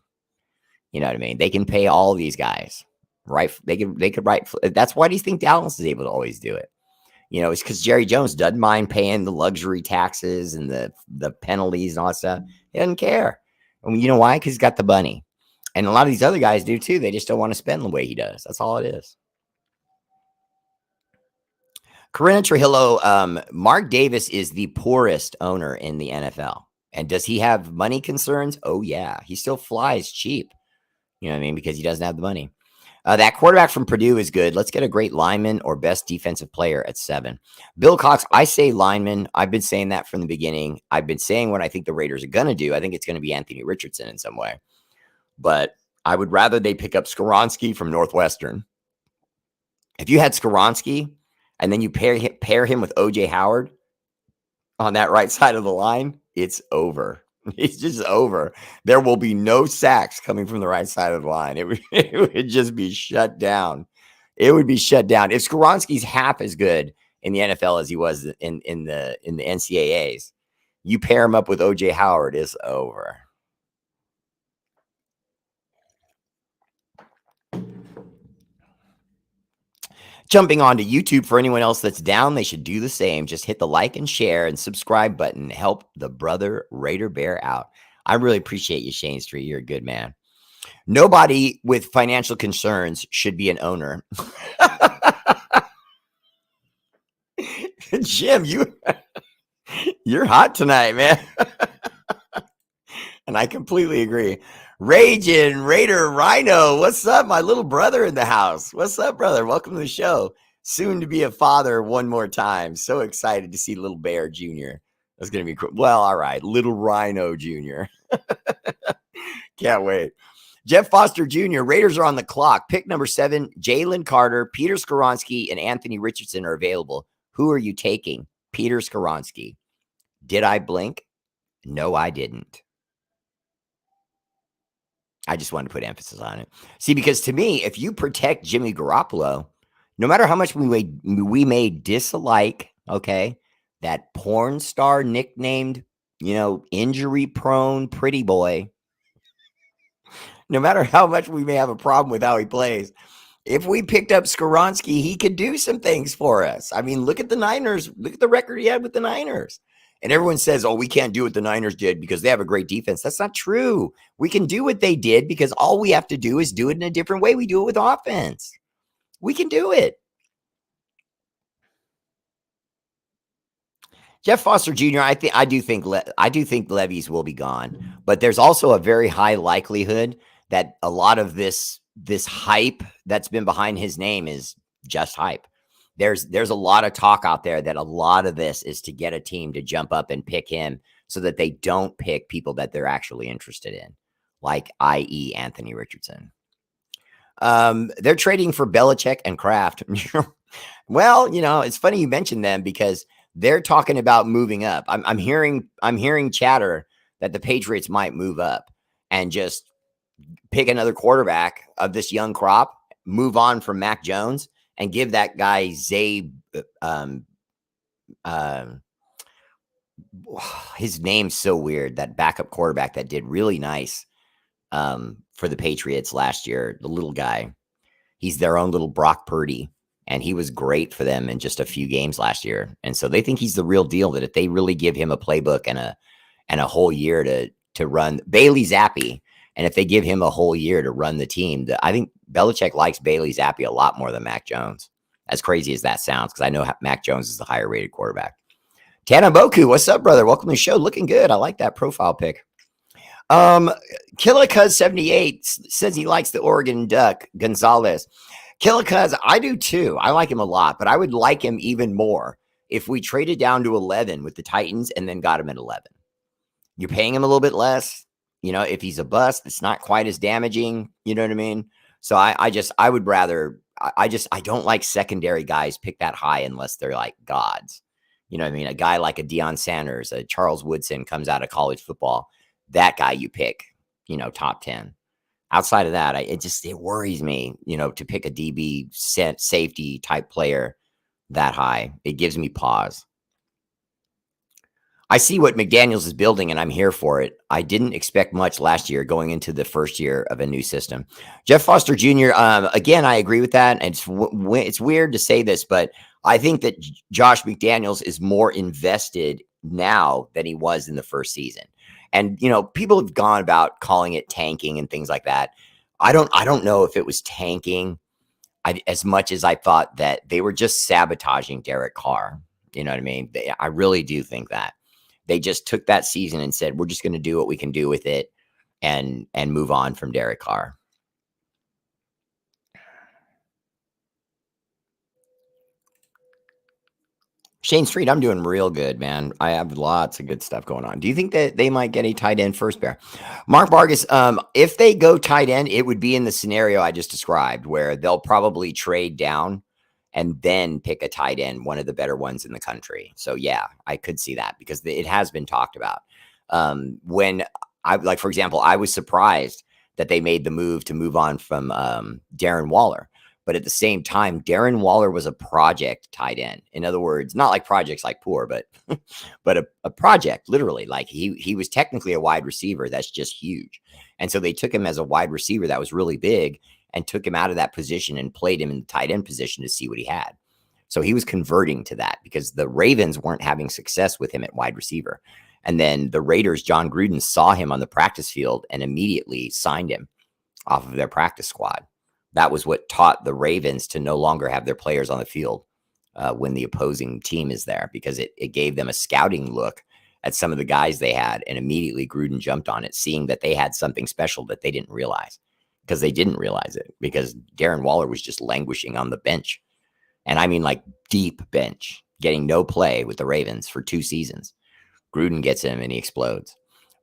You know what I mean? They can pay all these guys, right? They could write. That's why do you think Dallas is able to always do it? It's because Jerry Jones doesn't mind paying the luxury taxes and the penalties and all that stuff. He doesn't care. And you know why? Because he's got the money. And a lot of these other guys do too. They just don't want to spend the way he does. That's all it is. Corinna Trujillo, Mark Davis is the poorest owner in the NFL. And does he have money concerns? Oh, yeah. He still flies cheap. You know what I mean? Because he doesn't have the money. That quarterback from Purdue is good. Let's get a great lineman or best defensive player at 7. Bill Cox, I say lineman. I've been saying that from the beginning. I've been saying what I think the Raiders are going to do. I think it's going to be Anthony Richardson in some way. But I would rather they pick up Skoronski from Northwestern. If you had Skoronski and then you pair him with O.J. Howard on that right side of the line, it's over. It's just over. There will be no sacks coming from the right side of the line. It would just be shut down. It would be shut down. If Skoronski's half as good in the NFL as he was in the NCAAs, you pair him up with O.J. Howard, it's over. Jumping onto YouTube, for anyone else that's down, they should do the same. Just hit the like and share and subscribe button. Help the brother Raider Bear out. I really appreciate you, Shane Street. You're a good man. Nobody with financial concerns should be an owner. Jim, you're hot tonight, man. And I completely agree. Raging Raider Rhino, what's up? My little brother in the house. What's up, brother? Welcome to the show. Soon to be a father one more time. So excited to see little Bear Jr. That's going to be cool. Well, all right. Little Rhino Jr. Can't wait. Jeff Foster Jr., Raiders are on the clock. Pick number 7, Jalen Carter, Peter Skoronski, and Anthony Richardson are available. Who are you taking? Peter Skoronski. Did I blink? No, I didn't. I just wanted to put emphasis on it. See, because to me, if you protect Jimmy Garoppolo, no matter how much we may dislike, okay, that porn star nicknamed, injury-prone pretty boy, no matter how much we may have a problem with how he plays, if we picked up Skoronski, he could do some things for us. I mean, look at the Niners. Look at the record he had with the Niners. And everyone says, oh, we can't do what the Niners did because they have a great defense. That's not true. We can do what they did because all we have to do is do it in a different way. We do it with offense. We can do it. Jeff Foster Jr., I do think Levis will be gone, but there's also a very high likelihood that a lot of this hype that's been behind his name is just hype. There's a lot of talk out there that a lot of this is to get a team to jump up and pick him so that they don't pick people that they're actually interested in, like i.e. Anthony Richardson. They're trading for Belichick and Kraft. Well, it's funny you mentioned them because they're talking about moving up. I'm hearing chatter that the Patriots might move up and just pick another quarterback of this young crop, move on from Mac Jones, and give that guy Zabe. His name's so weird. That backup quarterback that did really nice for the Patriots last year. The little guy, he's their own little Brock Purdy. And he was great for them in just a few games last year. And so they think he's the real deal, that if they really give him a playbook and a whole year to run Bailey Zappi, and if they give him a whole year to run the team, I think Belichick likes Bailey Zappi a lot more than Mac Jones. As crazy as that sounds, because I know Mac Jones is the higher rated quarterback. Tana Boku, what's up, brother? Welcome to the show. Looking good. I like that profile pic. Killicuz78 says he likes the Oregon Duck, Gonzalez. Killicuz, I do too. I like him a lot, but I would like him even more if we traded down to 11 with the Titans and then got him at 11. You're paying him a little bit less. If he's a bust, it's not quite as damaging. You know what I mean? So I don't like secondary guys pick that high unless they're like gods. You know what I mean? A guy like a Deion Sanders, a Charles Woodson comes out of college football. That guy you pick, top 10. Outside of that, it worries me, to pick a DB safety type player that high. It gives me pause. I see what McDaniels is building, and I'm here for it. I didn't expect much last year going into the first year of a new system. Jeff Foster Jr., again, I agree with that. And it's weird to say this, but I think that Josh McDaniels is more invested now than he was in the first season. And, people have gone about calling it tanking and things like that. I don't know if it was tanking as much as I thought that they were just sabotaging Derek Carr. You know what I mean? I really do think that. They just took that season and said, we're just going to do what we can do with it and move on from Derek Carr. Shane Street, I'm doing real good, man. I have lots of good stuff going on. Do you think that they might get a tight end first, Bear? Mark Vargas, if they go tight end, it would be in the scenario I just described where they'll probably trade down and then pick a tight end, one of the better ones in the country. So, yeah, I could see that because it has been talked about. For example, I was surprised that they made the move to move on from Darren Waller. But at the same time, Darren Waller was a project tight end. In other words, not like projects like poor, but a project, literally. Like he was technically a wide receiver. That's just huge. And so they took him as a wide receiver that was really big and took him out of that position and played him in the tight end position to see what he had. So he was converting to that because the Ravens weren't having success with him at wide receiver. And then the Raiders, John Gruden, saw him on the practice field and immediately signed him off of their practice squad. That was what taught the Ravens to no longer have their players on the field when the opposing team is there, because it gave them a scouting look at some of the guys they had. And immediately Gruden jumped on it, seeing that they had something special that they didn't realize, because they didn't realize it because Darren Waller was just languishing on the bench. And I mean, like deep bench, getting no play with the Ravens for 2 seasons. Gruden gets him and he explodes.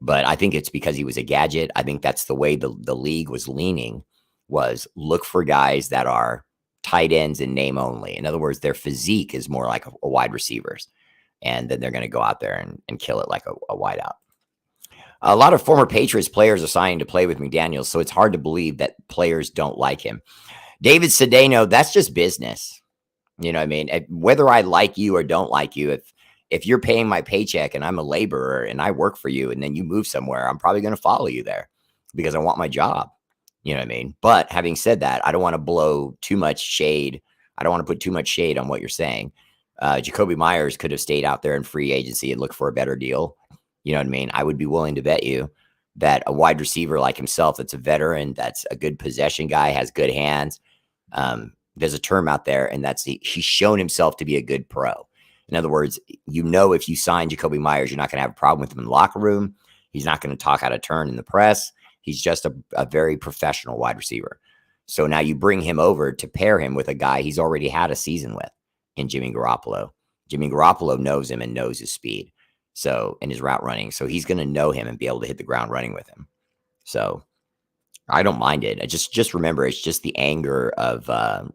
But I think it's because he was a gadget. I think that's the way the league was leaning, was look for guys that are tight ends in name only. In other words, their physique is more like a wide receivers. And then they're going to go out there and kill it like a wideout. A lot of former Patriots players are signing to play with McDaniels, so it's hard to believe that players don't like him. David Cedeno, that's just business. You know what I mean? Whether I like you or don't like you, if you're paying my paycheck and I'm a laborer and I work for you and then you move somewhere, I'm probably going to follow you there because I want my job. You know what I mean? But having said that, I don't want to blow too much shade. I don't want to put too much shade on what you're saying. Jacoby Myers could have stayed out there in free agency and looked for a better deal. You know what I mean? I would be willing to bet you that a wide receiver like himself, that's a veteran, that's a good possession guy, has good hands. There's a term out there, and that's he's shown himself to be a good pro. In other words, if you sign Jacoby Myers, you're not going to have a problem with him in the locker room. He's not going to talk out of turn in the press. He's just a very professional wide receiver. So now you bring him over to pair him with a guy he's already had a season with in Jimmy Garoppolo. Jimmy Garoppolo knows him and knows his speed. So, in his route running. So he's going to know him and be able to hit the ground running with him. So I don't mind it. I just remember it's just the anger of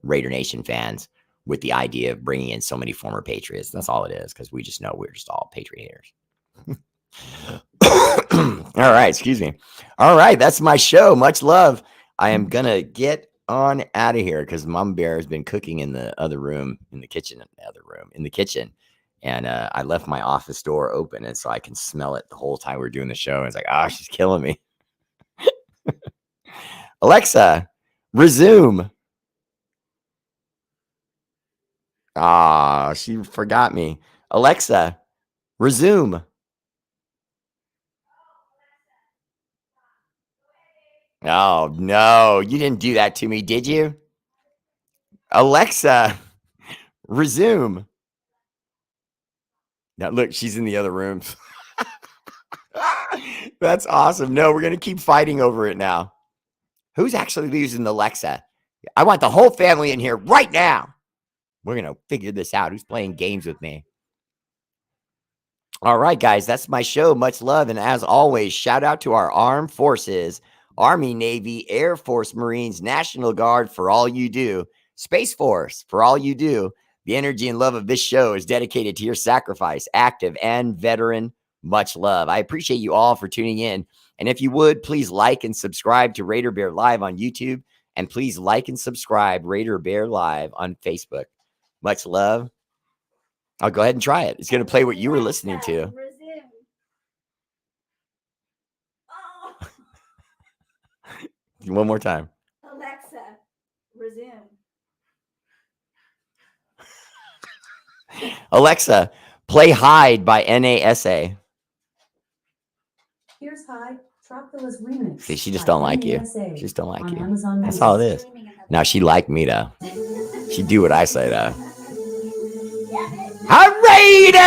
Raider Nation fans with the idea of bringing in so many former Patriots. That's all it is, because we just know we're just all Patriot haters. All right, excuse me. All right, that's my show. Much love. I am going to get on out of here because Mama Bear has been cooking in the other room, in the kitchen. And I left my office door open, and so I can smell it the whole time we're doing the show. And it's like, she's killing me. Alexa, resume. She forgot me. Alexa, resume. Oh, no, you didn't do that to me, did you? Alexa, resume. Now, look, she's in the other room. That's awesome. No, we're going to keep fighting over it now. Who's actually using the Alexa? I want the whole family in here right now. We're going to figure this out. Who's playing games with me? All right, guys, that's my show. Much love. And as always, shout out to our armed forces, Army, Navy, Air Force, Marines, National Guard for all you do. Space Force for all you do. The energy and love of this show is dedicated to your sacrifice, active and veteran. Much love. I appreciate you all for tuning in. And if you would, please like and subscribe to Raider Bear Live on YouTube. And please like and subscribe Raider Bear Live on Facebook. Much love. I'll go ahead and try it. It's going to play what you were listening to.
Resume. Oh.
One more time.
Alexa, resume.
Alexa, play Hide by NASA.
Here's Hide, Tropica's remix.
See, she just
by
don't like you.
NASA
She just don't like
on
you.
Amazon
That's
Music.
all it is. Now, she liked me, though. She do what I say, though. Raiders!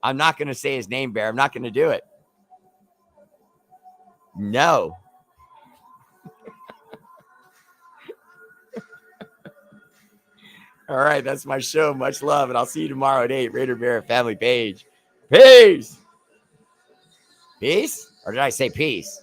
I'm not going to say his name, Bear. I'm not going to do it. No. All right, that's my show. Much love, and I'll see you tomorrow at 8. Raider Bear Family Page. Peace. Peace? Or did I say peace?